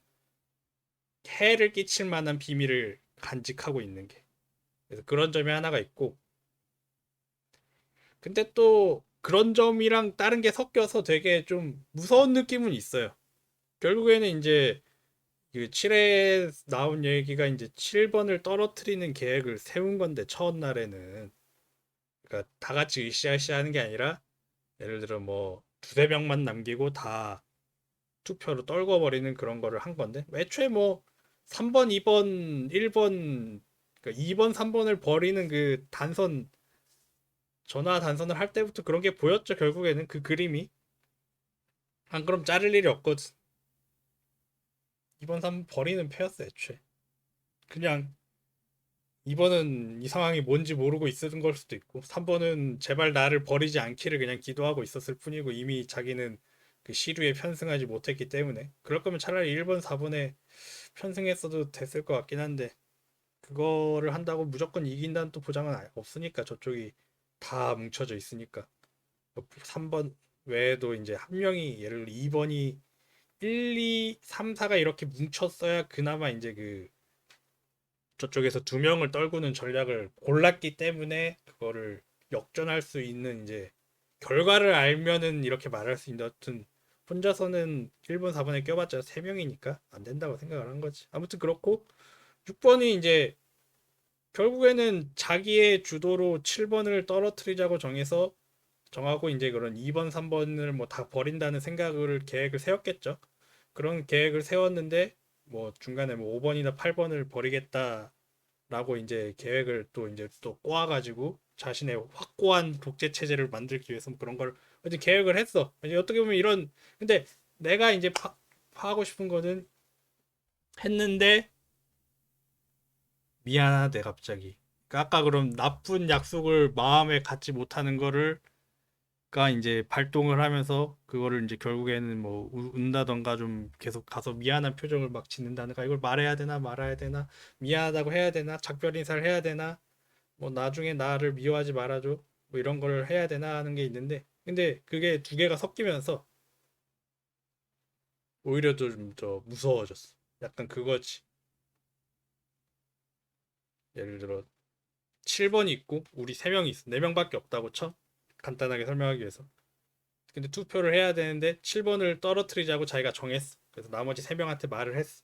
해를 끼칠 만한 비밀을 간직하고 있는 게. 그래서 그런 점이 하나가 있고. 근데 또 그런 점이랑 다른 게 섞여서 되게 좀 무서운 느낌은 있어요. 결국에는 이제 그 7회 나온 얘기가 이제 7번을 떨어뜨리는 계획을 세운 건데 첫날에는 그러니까 다 같이 으쌰으쌰 하는 게 아니라 예를 들어 뭐 두세 명만 남기고 다 투표로 떨궈버리는 그런 거를 한 건데 애초에 뭐 3번, 2번, 1번 그러니까 2번, 3번을 버리는 그 전화 단선을 할 때부터 그런 게 보였죠. 결국에는 그 그림이 안 그럼 자를 일이 없거든. 2번, 3번 버리는 패였어 애초에. 그냥 2번은 이 상황이 뭔지 모르고 있었던 걸 수도 있고 3번은 제발 나를 버리지 않기를 그냥 기도하고 있었을 뿐이고 이미 자기는 그 시류에 편승하지 못했기 때문에 그럴 거면 차라리 1번, 4번에 편승했어도 됐을 것 같긴 한데 그거를 한다고 무조건 이긴다는 또 보장은 없으니까 저쪽이 다 뭉쳐져 있으니까 3번 외에도 이제 한 명이 예를 들어 2번이 1, 2, 3, 4가 이렇게 뭉쳤어야 그나마 이제 그 저쪽에서 두 명을 떨구는 전략을 골랐기 때문에 그거를 역전할 수 있는 이제 결과를 알면은 이렇게 말할 수 있는 어떤 혼자서는 1번, 4번에 껴봤자 3명이니까 안 된다고 생각을 한 거지. 아무튼 그렇고 6번이 이제 결국에는 자기의 주도로 7번을 떨어뜨리자고 정하고 이제 그런 2번, 3번을 뭐 다 버린다는 생각을 계획을 세웠겠죠. 그런 계획을 세웠는데 뭐 중간에 뭐 5번이나 8번을 버리겠다라고 이제 계획을 또 이제 또 꼬아가지고 자신의 확고한 독재 체제를 만들기 위해서 뭐 그런 걸 어제 계획을 했어. 이제 어떻게 보면 이런 근데 내가 이제 파하고 싶은 거는 했는데 미안하대 갑자기. 그러니까 아까 그럼 나쁜 약속을 마음에 갖지 못하는 거를 가 이제 발동을 하면서 그거를 이제 결국에는 뭐 운다던가 좀 계속 가서 미안한 표정을 막 짓는다든가 이걸 말해야 되나 말아야 되나 미안하다고 해야 되나 작별 인사를 해야 되나 뭐 나중에 나를 미워하지 말아줘 뭐 이런 걸 해야 되나 하는 게 있는데 근데 그게 두 개가 섞이면서 오히려 좀 더 무서워졌어. 약간 그거지. 예를 들어 7번이 있고 우리 3명이 있어. 4명밖에 없다고 쳐. 간단하게 설명하기 위해서. 근데 투표를 해야 되는데 7번을 떨어뜨리자고 자기가 정했어. 그래서 나머지 3명한테 말을 했어.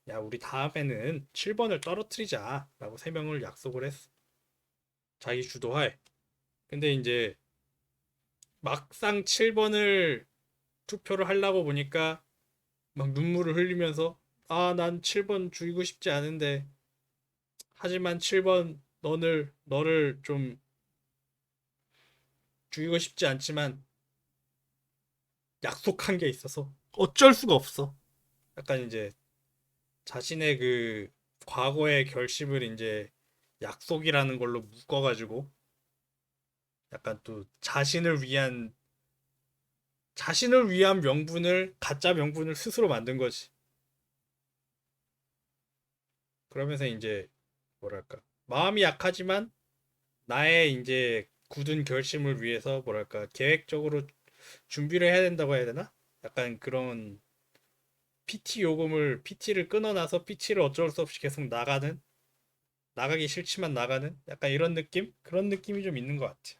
야, 우리 다음에는 7번을 떨어뜨리자 라고 세 명을 약속을 했어. 자기 주도하에. 근데 이제 막상 7번을 투표를 하려고 보니까 막 눈물을 흘리면서 아, 난 7번 죽이고 싶지 않은데 하지만 7번 너를 좀 죽이고 싶지 않지만 약속한 게 있어서 어쩔 수가 없어. 약간 이제 자신의 그 과거의 결심을 이제 약속이라는 걸로 묶어가지고 약간 또 자신을 위한 명분을 가짜 명분을 스스로 만든 거지. 그러면서 이제 뭐랄까 마음이 약하지만 나의 이제 굳은 결심을 위해서 뭐랄까 계획적으로 준비를 해야 된다고 해야 되나? 약간 그런 PT를 끊어놔서 PT를 어쩔 수 없이 계속 나가기 싫지만 나가는 약간 이런 느낌? 그런 느낌이 좀 있는 것 같아요.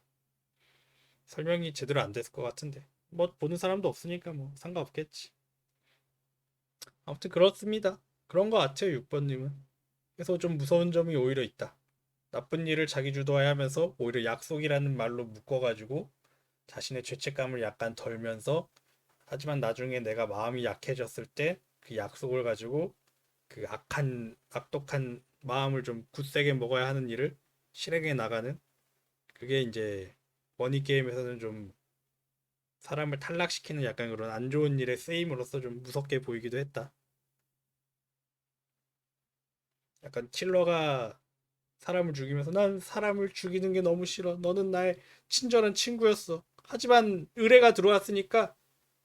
설명이 제대로 안 됐을 것 같은데 뭐 보는 사람도 없으니까 뭐 상관없겠지. 아무튼 그렇습니다. 그런 것 같아요, 6번님은. 그래서 좀 무서운 점이 오히려 있다. 나쁜 일을 자기 주도하에 하면서 오히려 약속이라는 말로 묶어가지고 자신의 죄책감을 약간 덜면서 하지만 나중에 내가 마음이 약해졌을 때 그 약속을 가지고 그 악독한 마음을 좀 굳세게 먹어야 하는 일을 실행해 나가는 그게 이제 머니 게임에서는 좀 사람을 탈락시키는 약간 그런 안 좋은 일에 쓰임으로써 좀 무섭게 보이기도 했다. 약간 킬러가 사람을 죽이면서 난 사람을 죽이는 게 너무 싫어. 너는 나의 친절한 친구였어. 하지만 의뢰가 들어왔으니까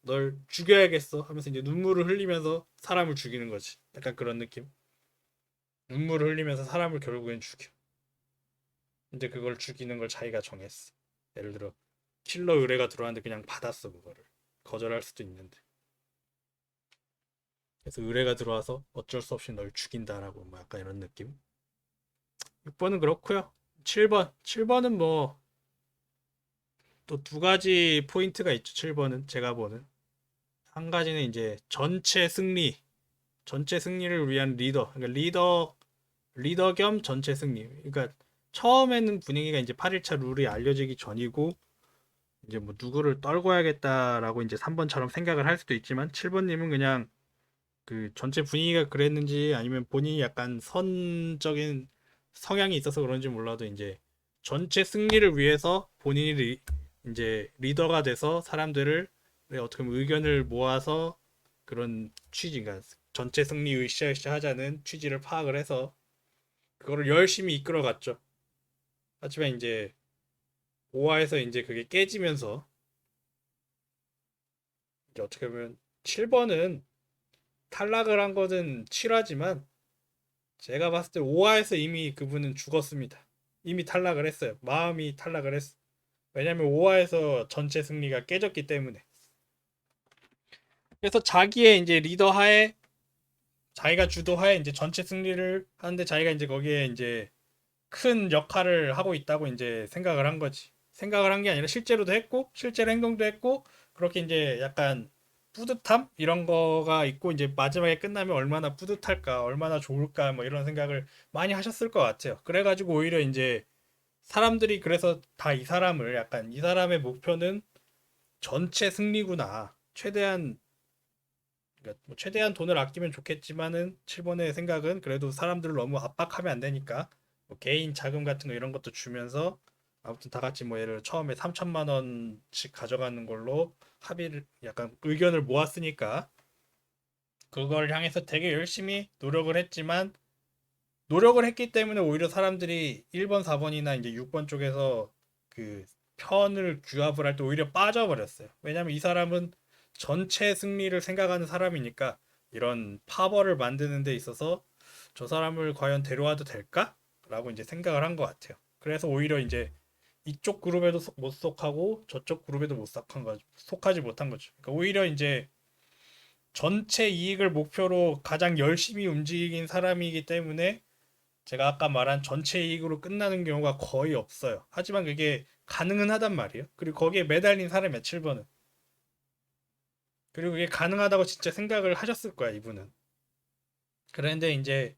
널 죽여야겠어 하면서 이제 눈물을 흘리면서 사람을 죽이는 거지. 약간 그런 느낌. 눈물을 흘리면서 사람을 결국엔 죽여. 근데 그걸 죽이는 걸 자기가 정했어. 예를 들어 킬러 의뢰가 들어왔는데 그냥 받았어 그거를. 거절할 수도 있는데. 그래서 의뢰가 들어와서 어쩔 수 없이 널 죽인다라고 뭐 약간 이런 느낌. 6번은 그렇고요. 7번. 7번은 뭐 또 두 가지 포인트가 있죠. 7번은 제가 보는. 한 가지는 이제 전체 승리를 위한 리더. 그러니까 리더 겸 전체 승리. 그러니까 처음에는 분위기가 이제 8일차 룰이 알려지기 전이고 이제 뭐 누구를 떨궈야겠다라고 이제 3번처럼 생각을 할 수도 있지만 7번님은 그냥 그 전체 분위기가 그랬는지 아니면 본인이 약간 선적인 성향이 있어서 그런지 몰라도 이제 전체 승리를 위해서 본인이 이제 리더가 돼서 사람들을 어떻게 보면 의견을 모아서 그런 취지가 전체 승리 으쌰으쌰 하자는 취지를 파악을 해서 그거를 열심히 이끌어갔죠. 하지만 이제 5화에서 이제 그게 깨지면서 이제 어떻게 보면 7번은 탈락을 한 것은 7화지만 제가 봤을 때 5화에서 이미 그분은 죽었습니다. 이미 탈락을 했어요. 마음이 탈락을 했어. 왜냐면 5화에서 전체 승리가 깨졌기 때문에. 그래서 자기의 이제 리더 하에 자기가 주도하에 이제 전체 승리를 하는데 자기가 이제 거기에 이제 큰 역할을 하고 있다고 이제 생각을 한 거지. 생각을 한 게 아니라 실제로도 했고 실제로 행동도 했고 그렇게 이제 약간 뿌듯함 이런 거가 있고 이제 마지막에 끝나면 얼마나 뿌듯할까 얼마나 좋을까 뭐 이런 생각을 많이 하셨을 것 같아요. 그래가지고 오히려 이제 사람들이 그래서 다 이 사람을 약간 이 사람의 목표는 전체 승리구나. 그러니까 뭐 최대한 돈을 아끼면 좋겠지만은 7번의 생각은 그래도 사람들을 너무 압박하면 안 되니까 뭐 개인 자금 같은 거 이런 것도 주면서 아무튼 다 같이 뭐 예를 들어 처음에 3천만 원씩 가져가는 걸로 합의를 약간 의견을 모았으니까 그걸 향해서 되게 열심히 노력을 했지만 노력을 했기 때문에 오히려 사람들이 1번, 4번이나 이제 6번 쪽에서 그 편을 규합을 할 때 오히려 빠져버렸어요. 왜냐면 이 사람은 전체 승리를 생각하는 사람이니까 이런 파벌을 만드는 데 있어서 저 사람을 과연 데려와도 될까? 라고 이제 생각을 한 것 같아요. 그래서 오히려 이제 이쪽 그룹에도 못 속하고 저쪽 그룹에도 못 속한 거죠. 속하지 못한 거죠. 그러니까 오히려 이제 전체 이익을 목표로 가장 열심히 움직인 사람이기 때문에 제가 아까 말한 전체 이익으로 끝나는 경우가 거의 없어요. 하지만 그게 가능은 하단 말이에요. 그리고 거기에 매달린 사람이야, 7번은. 그리고 그게 가능하다고 진짜 생각을 하셨을 거야, 이분은. 그런데 이제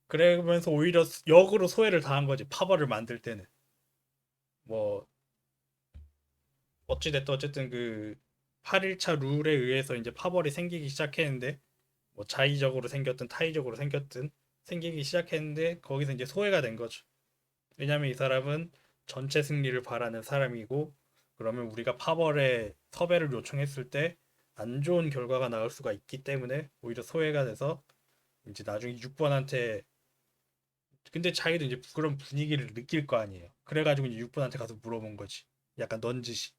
그러면서 오히려 역으로 소외를 당한 거지. 파벌을 만들 때는 뭐 어찌됐든 어쨌든 그 8일차 룰에 의해서 이제 파벌이 생기기 시작했는데 뭐 자의적으로 생겼든 타의적으로 생겼든 생기기 시작했는데 거기서 이제 소외가 된 거죠. 왜냐면 이 사람은 전체 승리를 바라는 사람이고 그러면 우리가 파벌에 섭외를 요청했을 때 안 좋은 결과가 나올 수가 있기 때문에 오히려 소외가 돼서 이제 나중에 6번한테 근데 자기도 이제 그런 분위기를 느낄 거 아니에요. 그래가지고 이제 6번한테 가서 물어본 거지. 약간 넌지시.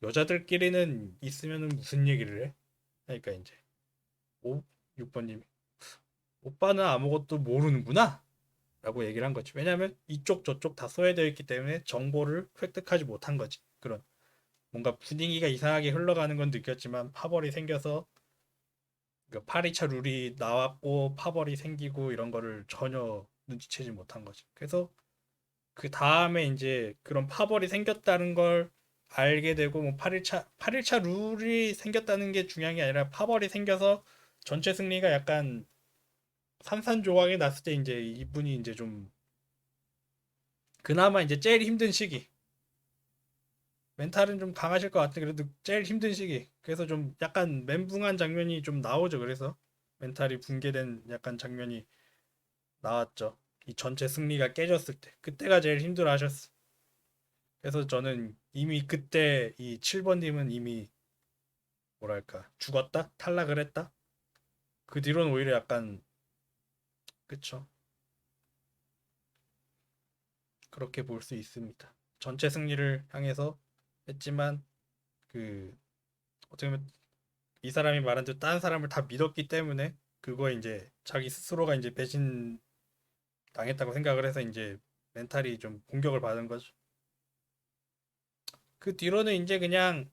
여자들끼리는 있으면은 무슨 얘기를 해? 그러니까 이제 6번님이 오빠는 아무것도 모르는구나 라고 얘기를 한 거지. 왜냐하면 이쪽 저쪽 다 소외되어 있기 때문에 정보를 획득하지 못한 거지. 그런 뭔가 분위기가 이상하게 흘러가는 건 느꼈지만 파벌이 생겨서 그 8위차 룰이 나왔고 파벌이 생기고 이런 거를 전혀 눈치채지 못한 거지. 그래서 그 다음에 이제 그런 파벌이 생겼다는 걸 알게 되고 뭐 8일차 룰이 생겼다는 게 중요한 게 아니라 파벌이 생겨서 전체 승리가 약간 산산조각이 났을 때 이제 이분이 이제 좀 그나마 이제 제일 힘든 시기 멘탈은 좀 강하실 것 같아. 그래도 제일 힘든 시기. 그래서 좀 약간 멘붕한 장면이 좀 나오죠. 그래서 멘탈이 붕괴된 약간 장면이 나왔죠. 이 전체 승리가 깨졌을 때. 그때가 제일 힘들어 하셨어. 그래서 저는 이미 그때 이 7번님은 이미 뭐랄까 죽었다? 탈락을 했다? 그 뒤로는 오히려 약간 그쵸. 그렇게 볼 수 있습니다. 전체 승리를 향해서 했지만 그 어떻게 보면 이 사람이 말한 대로 다른 사람을 다 믿었기 때문에 그거에 이제 자기 스스로가 이제 배신 당했다고 생각을 해서 이제 멘탈이 좀 공격을 받은 거죠. 그 뒤로는 이제 그냥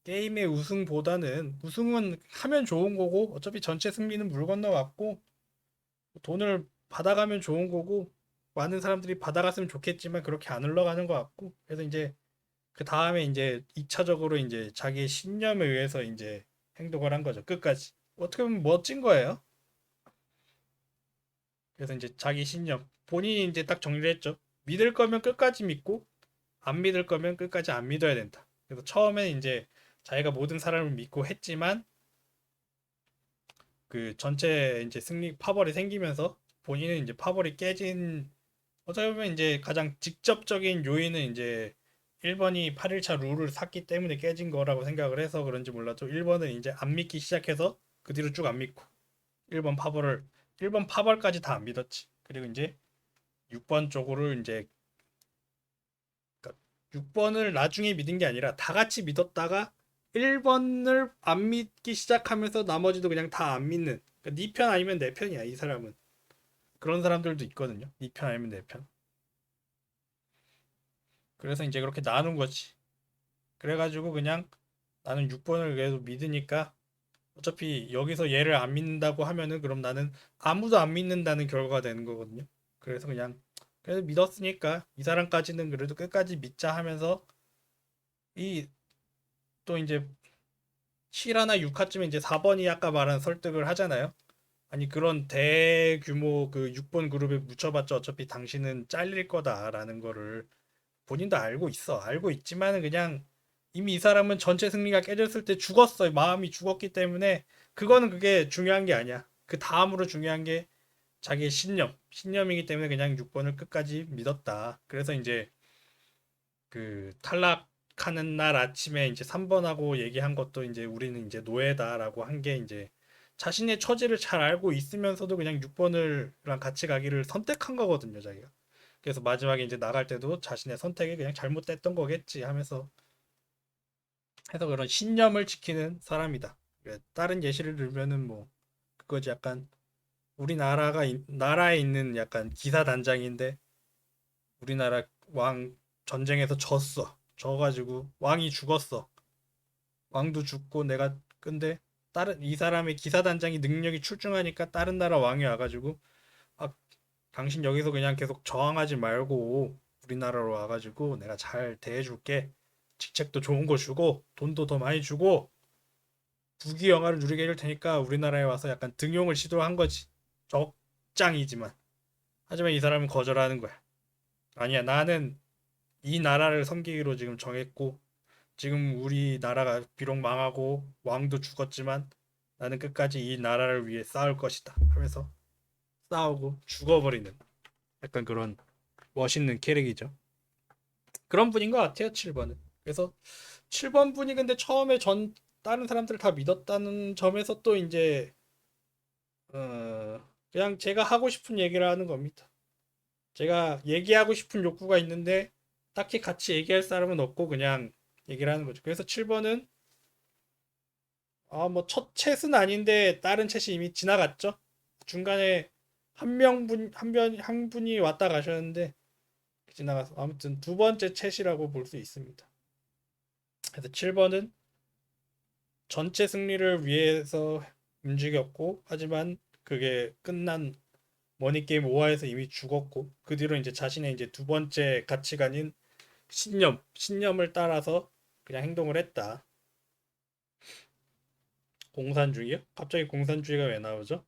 게임의 우승보다는 우승은 하면 좋은 거고 어차피 전체 승리는 물 건너왔고 돈을 받아가면 좋은 거고 많은 사람들이 받아갔으면 좋겠지만 그렇게 안 흘러가는 것 같고 그래서 이제 그 다음에 이제 2차적으로 이제 자기의 신념에 의해서 이제 행동을 한 거죠. 끝까지. 어떻게 보면 멋진 거예요. 그래서 이제 자기 신념. 본인이 이제 딱 정리를 했죠. 믿을 거면 끝까지 믿고 안 믿을 거면 끝까지 안 믿어야 된다. 그래서 처음에 이제 자기가 모든 사람을 믿고 했지만 그 전체 이제 승리 파벌이 생기면서 본인은 이제 파벌이 깨진 어떻게 보면 이제 가장 직접적인 요인은 이제 1번이 8일차 룰을 샀기 때문에 깨진 거라고 생각을 해서 그런지 몰라도 1번은 이제 안 믿기 시작해서 그 뒤로 쭉 안 믿고 1번 파벌을 1번 파벌까지 다 안 믿었지. 그리고 이제 6번 쪽으로 이제 6번을 나중에 믿은 게 아니라 다 같이 믿었다가 1번을 안 믿기 시작하면서 나머지도 그냥 다 안 믿는. 그러니까 네 편 아니면 내 편이야, 이 사람은. 그런 사람들도 있거든요. 네 편 아니면 내 편. 그래서 이제 그렇게 나눈 거지. 그래가지고 그냥 나는 6번을 그래도 믿으니까 어차피 여기서 얘를 안 믿는다고 하면은 그럼 나는 아무도 안 믿는다는 결과가 되는 거거든요. 그래서 그냥 그래도 믿었으니까 이 사람까지는 그래도 끝까지 믿자 하면서 이 또 이제 7화나 6화쯤에 이제 4번이 아까 말한 설득을 하잖아요. 아니 그런 대규모 그 6번 그룹에 묻혀봤자 어차피 당신은 잘릴 거다라는 거를 본인도 알고 있어. 알고 있지만은 그냥 이미 이 사람은 전체 승리가 깨졌을 때 죽었어. 마음이 죽었기 때문에 그거는 그게 중요한 게 아니야. 그 다음으로 중요한 게 자기의 신념. 신념이기 때문에 그냥 6번을 끝까지 믿었다. 그래서 이제 그 탈락하는 날 아침에 이제 3번하고 얘기한 것도 이제 우리는 이제 노예다라고 한 게 이제 자신의 처지를 잘 알고 있으면서도 그냥 6번을랑 같이 가기를 선택한 거거든요, 자기가. 그래서 마지막에 이제 나갈 때도 자신의 선택이 그냥 잘못됐던 거겠지 하면서 해서 그런 신념을 지키는 사람이다. 다른 예시를 들면은 뭐 그거지 약간 우리나라가 나라에 있는 약간 기사 단장인데 우리나라 왕 전쟁에서 졌어. 져가지고 왕이 죽었어. 왕도 죽고 내가 근데 다른 이 사람의 기사 단장이 능력이 출중하니까 다른 나라 왕이 와가지고 아 당신 여기서 그냥 계속 저항하지 말고 우리나라로 와가지고 내가 잘 대해줄게. 직책도 좋은 거 주고 돈도 더 많이 주고 부귀 영화를 누리게 해줄 테니까 우리나라에 와서 약간 등용을 시도한 거지. 입장이지만 하지만 이 사람은 거절하는 거야. 아니야, 나는 이 나라를 섬기기로 지금 정했고 지금 우리 나라가 비록 망하고 왕도 죽었지만 나는 끝까지 이 나라를 위해 싸울 것이다 하면서 싸우고 죽어버리는 약간 그런 멋있는 캐릭이죠. 그런 분인 것 같아요, 7번은. 그래서 7번 분이 근데 처음에 다른 사람들을 다 믿었다는 점에서 또 이제 그냥 제가 하고 싶은 얘기를 하는 겁니다. 제가 얘기하고 싶은 욕구가 있는데 딱히 같이 얘기할 사람은 없고 그냥 얘기를 하는 거죠. 그래서 7번은 뭐 첫 챗은 아닌데 다른 챗이 이미 지나갔죠. 중간에 한 분이 왔다 가셨는데 지나가서 아무튼 두 번째 챗이라고 볼 수 있습니다. 그래서 7번은 전체 승리를 위해서 움직였고 하지만 그게 끝난 머니게임 5화에서 이미 죽었고 그 뒤로 이제 자신의 이제 두 번째 가치관인 신념을 따라서 그냥 행동을 했다. 공산주의요? 갑자기 공산주의가 왜 나오죠?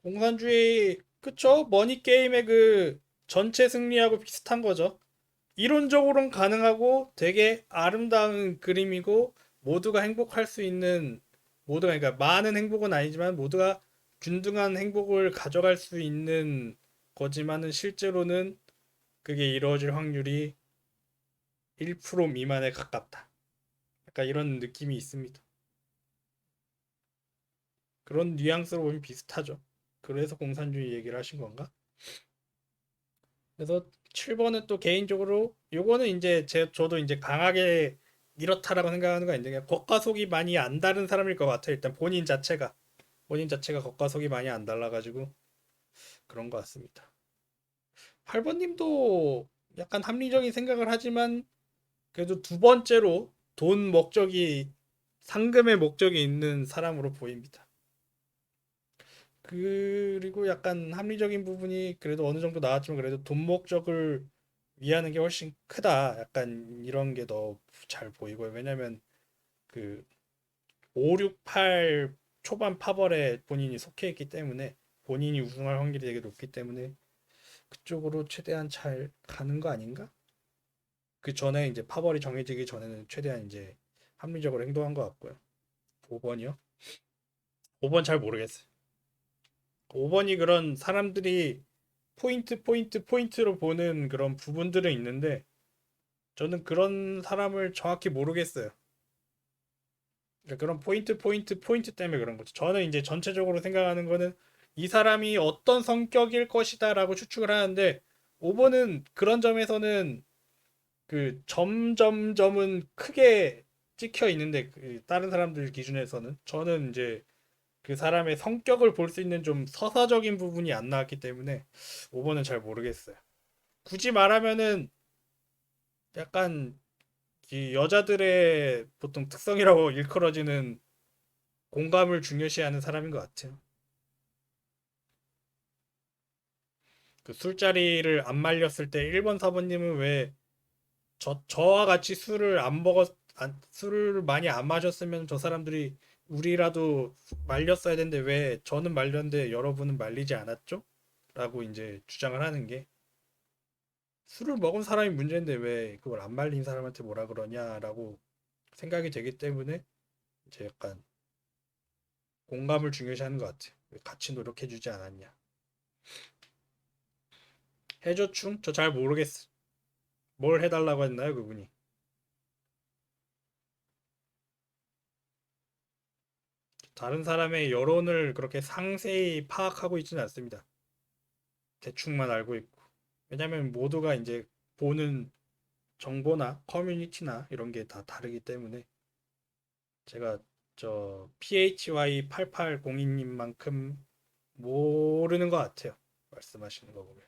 공산주의 그쵸? 머니게임의 그 전체 승리하고 비슷한 거죠. 이론적으로는 가능하고 되게 아름다운 그림이고 모두가 행복할 수 있는 모두가 그러니까 많은 행복은 아니지만 모두가 균등한 행복을 가져갈 수 있는 거지만은 실제로는 그게 이루어질 확률이 1% 미만에 가깝다. 약간 이런 느낌이 있습니다. 그런 뉘앙스로 보면 비슷하죠. 그래서 공산주의 얘기를 하신 건가? 그래서 7번은 또 개인적으로 요거는 이제 저도 이제 강하게 이렇다라고 생각하는 거 아닌데 그냥 겉과 속이 많이 안 다른 사람일 것 같아요. 일단 본인 자체가 겉과 속이 많이 안 달라가지고 그런 것 같습니다. 8번님도 약간 합리적인 생각을 하지만 그래도 두 번째로 돈 목적이 상금의 목적이 있는 사람으로 보입니다. 그리고 약간 합리적인 부분이 그래도 어느 정도 나왔지만 그래도 돈 목적을 위하는 게 훨씬 크다. 약간 이런 게 더 잘 보이고요. 왜냐면 그 5, 6, 8 초반 파벌에 본인이 속해 있기 때문에 본인이 우승할 확률이 되게 높기 때문에 그쪽으로 최대한 잘 가는 거 아닌가? 그 전에 이제 파벌이 정해지기 전에는 최대한 이제 합리적으로 행동한 것 같고요. 5번이요? 5번 잘 모르겠어요. 5번이 그런 사람들이 포인트로 보는 그런 부분들은 있는데 저는 그런 사람을 정확히 모르겠어요. 그러니까 그런 포인트 때문에 그런 거죠. 저는 이제 전체적으로 생각하는 거는 이 사람이 어떤 성격일 것이다라고 추측을 하는데 5번은 그런 점에서는 그 점점점은 크게 찍혀 있는데 그 다른 사람들 기준에서는 저는 이제 그 사람의 성격을 볼 수 있는 좀 서사적인 부분이 안 나왔기 때문에 5번은 잘 모르겠어요. 굳이 말하면은 약간 이 여자들의 보통 특성이라고 일컬어지는 공감을 중요시하는 사람인 것 같아요. 그 술자리를 안 말렸을 때 1번, 4번님은 왜 저와 같이 술을 많이 안 마셨으면 저 사람들이 우리라도 말렸어야 되는데 왜 저는 말렸는데 여러분은 말리지 않았죠? 라고 이제 주장을 하는 게 술을 먹은 사람이 문제인데 왜 그걸 안 말린 사람한테 뭐라 그러냐라고 생각이 되기 때문에 이제 약간 공감을 중요시하는 것 같아요. 같이 노력해주지 않았냐. 해조충? 저 잘 모르겠어. 뭘 해달라고 했나요, 그분이? 다른 사람의 여론을 그렇게 상세히 파악하고 있지는 않습니다. 대충만 알고 있고. 왜냐면 모두가 이제 보는 정보나 커뮤니티나 이런 게 다 다르기 때문에 제가 저 PHY8802님만큼 모르는 것 같아요. 말씀하시는 거 보면.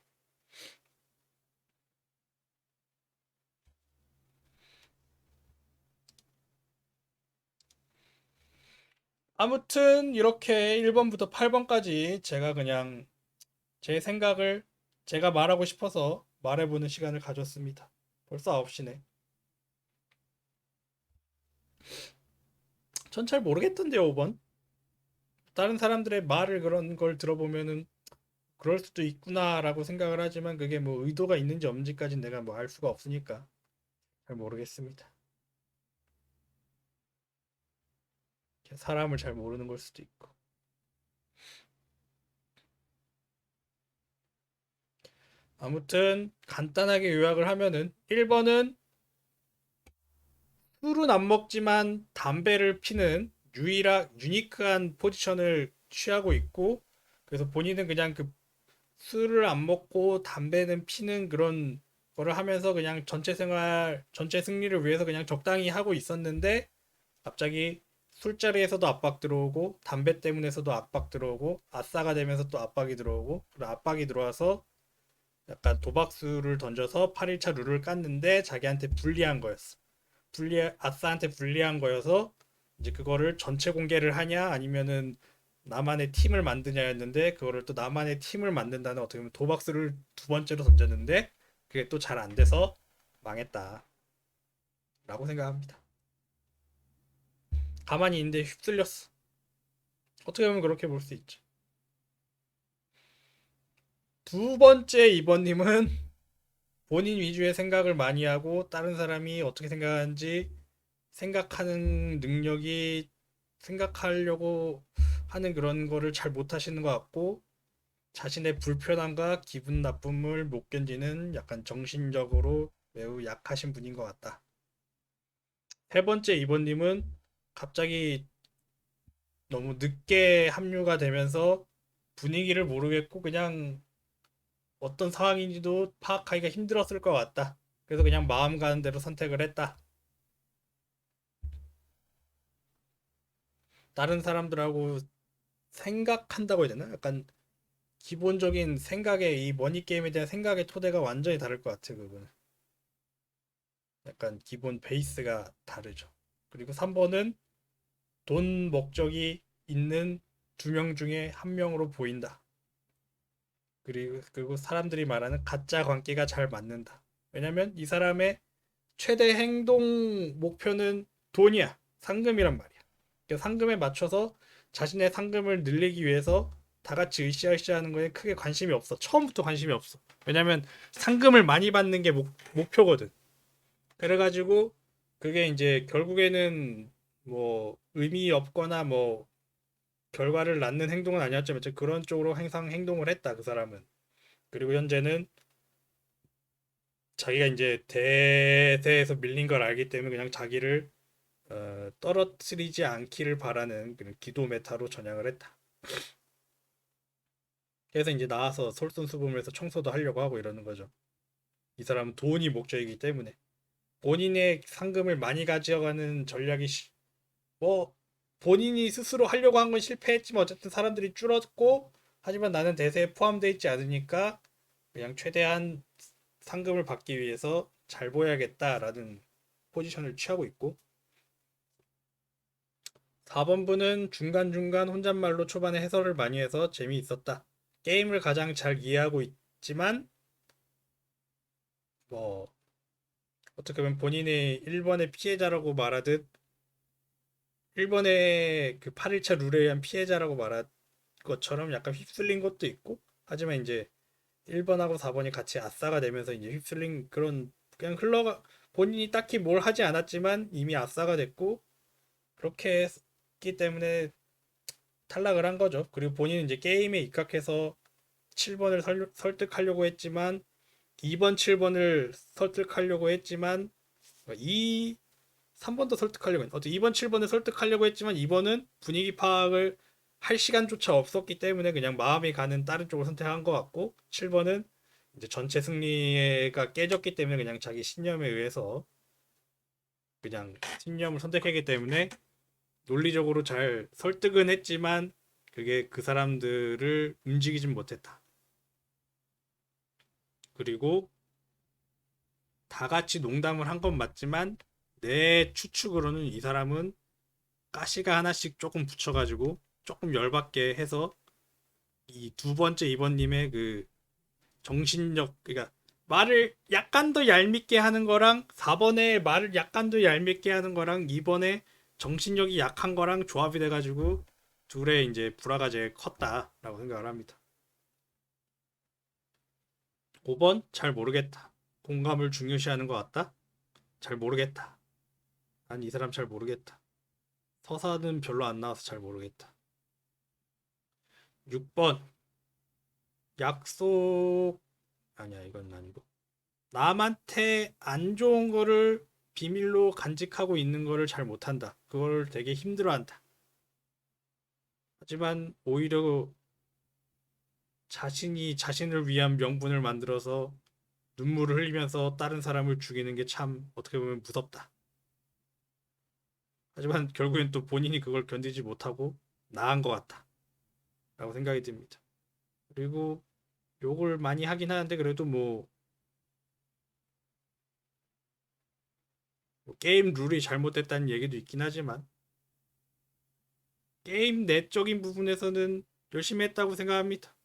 아무튼 이렇게 1번부터 8번까지 제가 그냥 제 생각을 제가 말하고 싶어서 말해보는 시간을 가졌습니다. 벌써 9시네. 전 잘 모르겠던데요, 5번. 다른 사람들의 말을 그런 걸 들어보면은 그럴 수도 있구나라고 생각을 하지만 그게 뭐 의도가 있는지 없는지까지는 내가 뭐 알 수가 없으니까 잘 모르겠습니다. 사람을 잘 모르는 걸 수도 있고. 아무튼 간단하게 요약을 하면은 1번은 술은 안 먹지만 담배를 피는 유니크한 포지션을 취하고 있고, 그래서 본인은 그냥 그 술을 안 먹고 담배는 피는 그런 거를 하면서 그냥 전체 생활, 전체 승리를 위해서 그냥 적당히 하고 있었는데 갑자기 술자리에서도 압박 들어오고 담배 때문에서도 압박 들어오고 아싸가 되면서 또 압박이 들어오고, 그리고 압박이 들어와서 약간 도박수를 던져서 8일차 룰을 깠는데 자기한테 불리한 거였어. 아싸한테 불리한 거여서 이제 그거를 전체 공개를 하냐 아니면은 나만의 팀을 만드냐였는데, 그거를 또 나만의 팀을 만든다는 어떻게 보면 도박수를 두 번째로 던졌는데 그게 또 잘 안 돼서 망했다라고 생각합니다. 가만히 있는데 휩쓸렸어. 어떻게 보면 그렇게 볼 수 있죠. 두 번째 2번님은 본인 위주의 생각을 많이 하고 다른 사람이 어떻게 생각하는지 생각하는 능력이, 생각하려고 하는 그런 거를 잘 못하시는 것 같고, 자신의 불편함과 기분 나쁨을 못 견디는 약간 정신적으로 매우 약하신 분인 것 같다. 세 번째 2번님은 갑자기 너무 늦게 합류가 되면서 분위기를 모르겠고 그냥 어떤 상황인지도 파악하기가 힘들었을 것 같다. 그래서 그냥 마음 가는 대로 선택을 했다. 다른 사람들하고 생각한다고 해야 되나? 약간 기본적인 생각의, 이 머니 게임에 대한 생각의 토대가 완전히 다를 것 같아. 그거는 약간 기본 베이스가 다르죠. 그리고 3번은 돈 목적이 있는 두 명 중에 한 명으로 보인다. 그리고 사람들이 말하는 가짜 관계가 잘 맞는다. 왜냐면 이 사람의 최대 행동 목표는 돈이야. 상금이란 말이야. 그 상금에 맞춰서 자신의 상금을 늘리기 위해서 다 같이 으쌰으쌰 하는 거에 크게 관심이 없어. 처음부터 관심이 없어. 왜냐면 상금을 많이 받는 게 목표거든. 그래가지고 그게 이제 결국에는 뭐 의미 없거나 뭐 결과를 낳는 행동은 아니었지만 그런 쪽으로 항상 행동을 했다, 그 사람은. 그리고 현재는 자기가 이제 대세에서 밀린 걸 알기 때문에 그냥 자기를 떨어뜨리지 않기를 바라는 그런 기도 메타로 전향을 했다. 그래서 이제 나와서 솔선수범해서 청소도 하려고 하고 이러는 거죠. 이 사람은 돈이 목적이기 때문에 본인의 상금을 많이 가져가는 전략이 뭐 본인이 스스로 하려고 한 건 실패했지만 어쨌든 사람들이 줄었고, 하지만 나는 대세에 포함되어 있지 않으니까 그냥 최대한 상금을 받기 위해서 잘 보여야겠다라는 포지션을 취하고 있고, 4번부는 중간중간 혼잣말로 초반에 해설을 많이 해서 재미있었다. 게임을 가장 잘 이해하고 있지만 뭐 어떻게 보면 본인이 1번의 피해자라고 말하듯 1번의 그 8일차 룰에 의한 피해자라고 말한 것처럼 약간 휩쓸린 것도 있고, 하지만 이제 1번하고 4번이 같이 아싸가 되면서 이제 휩쓸린 그런, 그냥 흘러가, 본인이 딱히 뭘 하지 않았지만 이미 아싸가 됐고 그렇게 했기 때문에 탈락을 한 거죠. 그리고 본인은 이제 게임에 입각해서 7번을 설득하려고 했지만 2번 7번을 설득하려고 했지만 이 3번도 설득하려고 했는데 2번 7번을 설득하려고 했지만 2번은 분위기 파악을 할 시간조차 없었기 때문에 그냥 마음이 가는 다른 쪽을 선택한 것 같고, 7번은 이제 전체 승리가 깨졌기 때문에 그냥 자기 신념에 의해서 그냥 신념을 선택했기 때문에 논리적으로 잘 설득은 했지만 그게 그 사람들을 움직이진 못했다. 그리고 다 같이 농담을 한 건 맞지만 내 추측으로는 이 사람은 가시가 하나씩 조금 붙여가지고 조금 열받게 해서 이 두 번째 이번님의 그 정신력, 그러니까 말을 약간 더 얄밉게 하는 거랑 4번에 말을 약간 더 얄밉게 하는 거랑 2번에 정신력이 약한 거랑 조합이 돼가지고 둘의 이제 불화가 제일 컸다라고 생각을 합니다. 5번 잘 모르겠다. 공감을 중요시하는 것 같다. 잘 모르겠다. 난 이 사람 잘 모르겠다. 서사는 별로 안 나와서 잘 모르겠다. 6번 약속 아니야 이건 아니고 남한테 안 좋은 거를 비밀로 간직하고 있는 거를 잘 못한다. 그걸 되게 힘들어한다. 하지만 오히려 자신이 자신을 위한 명분을 만들어서 눈물을 흘리면서 다른 사람을 죽이는 게 참 어떻게 보면 무섭다. 하지만 결국엔 또 본인이 그걸 견디지 못하고 나은 것 같다. 라고 생각이 듭니다. 그리고 욕을 많이 하긴 하는데 그래도 뭐 게임 룰이 잘못됐다는 얘기도 있긴 하지만 게임 내적인 부분에서는 열심히 했다고 생각합니다.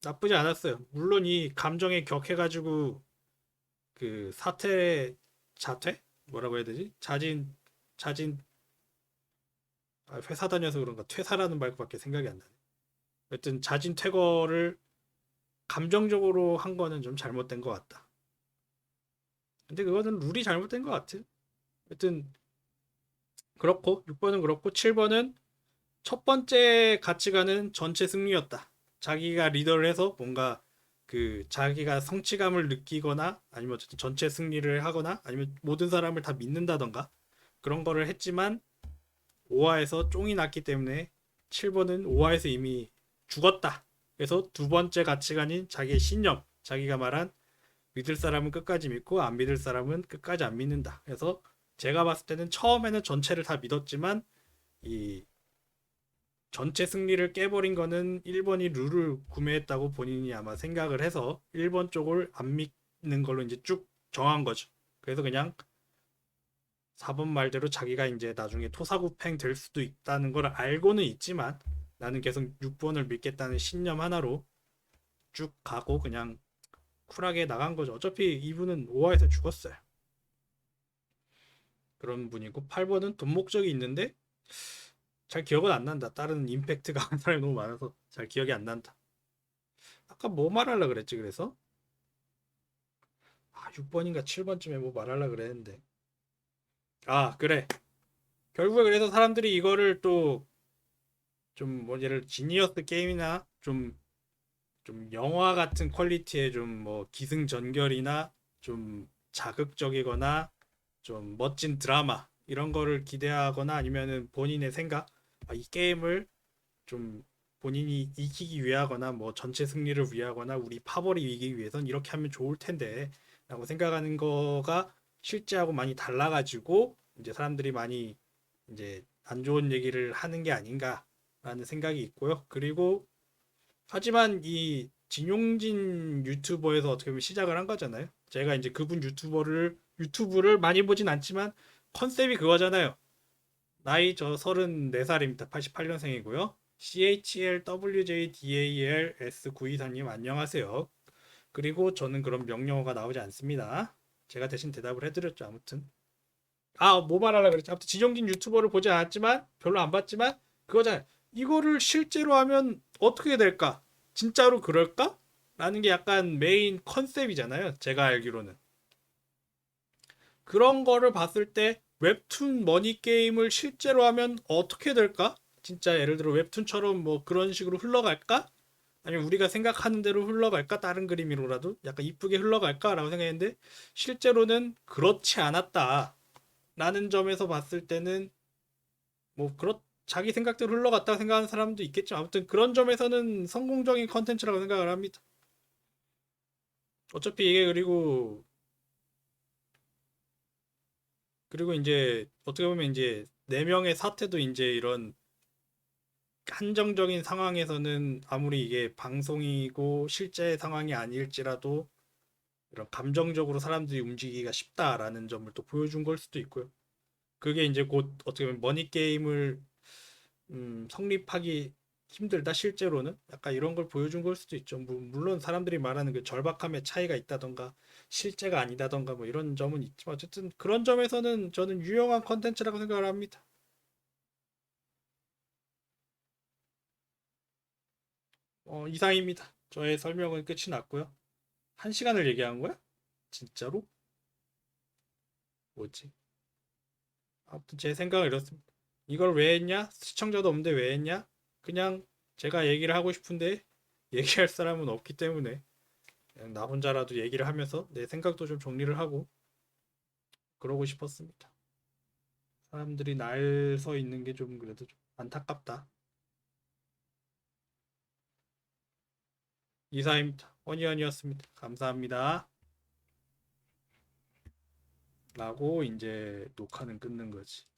나쁘지 않았어요. 물론 이 감정에 격해가지고 그 사퇴 자퇴 뭐라고 해야 되지? 자진 회사 다녀서 그런가 퇴사라는 말밖에 생각이 안 나네. 하여튼 자진 퇴거를 감정적으로 한 거는 좀 잘못된 것 같다. 근데 그거는 룰이 잘못된 것 같아. 하여튼 그렇고 6번은 그렇고 7번은 첫 번째 가치관은 전체 승리였다. 자기가 리더를 해서 뭔가 그 자기가 성취감을 느끼거나 아니면 어쨌든 전체 승리를 하거나 아니면 모든 사람을 다 믿는다던가 그런 거를 했지만 5화에서 쫑이 났기 때문에 7번은 5화에서 이미 죽었다. 그래서 두 번째 가치관인 자기의 신념, 자기가 말한 믿을 사람은 끝까지 믿고 안 믿을 사람은 끝까지 안 믿는다. 그래서 제가 봤을 때는 처음에는 전체를 다 믿었지만 이 전체 승리를 깨버린 거는 1번이 룰을 구매했다고 본인이 아마 생각을 해서 1번 쪽을 안 믿는 걸로 이제 쭉 정한 거죠. 그래서 그냥 4번 말대로 자기가 이제 나중에 토사구팽 될 수도 있다는 걸 알고는 있지만 나는 계속 6번을 믿겠다는 신념 하나로 쭉 가고 그냥 쿨하게 나간 거죠. 어차피 이분은 5화에서 죽었어요. 그런 분이고 8번은 돈 목적이 있는데 잘 기억은 안 난다. 다른 임팩트가 한 사람이 너무 많아서 잘 기억이 안 난다. 아까 뭐 말하려 그랬지 그래서? 6번인가 7번쯤에 뭐 말하려 그랬는데. 그래. 결국에 그래서 사람들이 이거를 또 좀 뭐 예를 지니어스 게임이나 좀 영화 같은 퀄리티의 좀 뭐 기승전결이나 좀 자극적이거나 좀 멋진 드라마 이런 거를 기대하거나 아니면은 본인의 생각 이 게임을 좀 본인이 이기기 위하거나 뭐 전체 승리를 위하거나 우리 파벌이 이기기 위해선 이렇게 하면 좋을 텐데 라고 생각하는 거가 실제하고 많이 달라가지고 이제 사람들이 많이 이제 안 좋은 얘기를 하는 게 아닌가라는 생각이 있고요. 그리고 하지만 이 진용진 유튜버에서 어떻게 보면 시작을 한 거잖아요. 제가 이제 그분 유튜브를 많이 보진 않지만 컨셉이 그거잖아요. 나이 저 34살입니다. 88년생이고요. CHLWJDALS924님 안녕하세요. 그리고 저는 그런 명령어가 나오지 않습니다. 제가 대신 대답을 해드렸죠. 아무튼 뭐 말하려고 그랬지. 아무튼 진용진 유튜버를 보지 않았지만 별로 안 봤지만 그거잖아요. 이거를 실제로 하면 어떻게 될까? 진짜로 그럴까? 라는 게 약간 메인 컨셉이잖아요. 제가 알기로는. 그런 거를 봤을 때 웹툰 머니 게임을 실제로 하면 어떻게 될까? 진짜 예를 들어 웹툰처럼 뭐 그런 식으로 흘러갈까? 아니면 우리가 생각하는 대로 흘러갈까? 다른 그림으로라도 약간 이쁘게 흘러갈까라고 생각했는데 실제로는 그렇지 않았다. 라는 점에서 봤을 때는 뭐 자기 생각대로 흘러갔다고 생각하는 사람도 있겠죠. 아무튼 그런 점에서는 성공적인 컨텐츠라고 생각을 합니다. 어차피 이게 그리고 이제 어떻게 보면 이제 네 명의 사태도 이제 이런 한정적인 상황에서는 아무리 이게 방송이고 실제 상황이 아닐지라도 이런 감정적으로 사람들이 움직이기가 쉽다라는 점을 또 보여준 걸 수도 있고요. 그게 이제 곧 어떻게 보면 머니 게임을 성립하기 힘들다 실제로는 약간 이런 걸 보여준 걸 수도 있죠. 물론 사람들이 말하는 그 절박함의 차이가 있다던가 실제가 아니다던가 뭐 이런 점은 있지만 어쨌든 그런 점에서는 저는 유용한 컨텐츠라고 생각을 합니다. 이상입니다. 저의 설명은 끝이 났고요. 한 시간을 얘기한 거야? 진짜로? 뭐지? 아무튼 제 생각은 이렇습니다. 이걸 왜 했냐? 시청자도 없는데 왜 했냐? 그냥 제가 얘기를 하고 싶은데 얘기할 사람은 없기 때문에 그냥 나 혼자라도 얘기를 하면서 내 생각도 좀 정리를 하고 그러고 싶었습니다. 사람들이 날 서 있는 게 좀 그래도 좀 안타깝다. 이사입니다. 허니언이었습니다. 감사합니다. 라고 이제 녹화는 끊는 거지.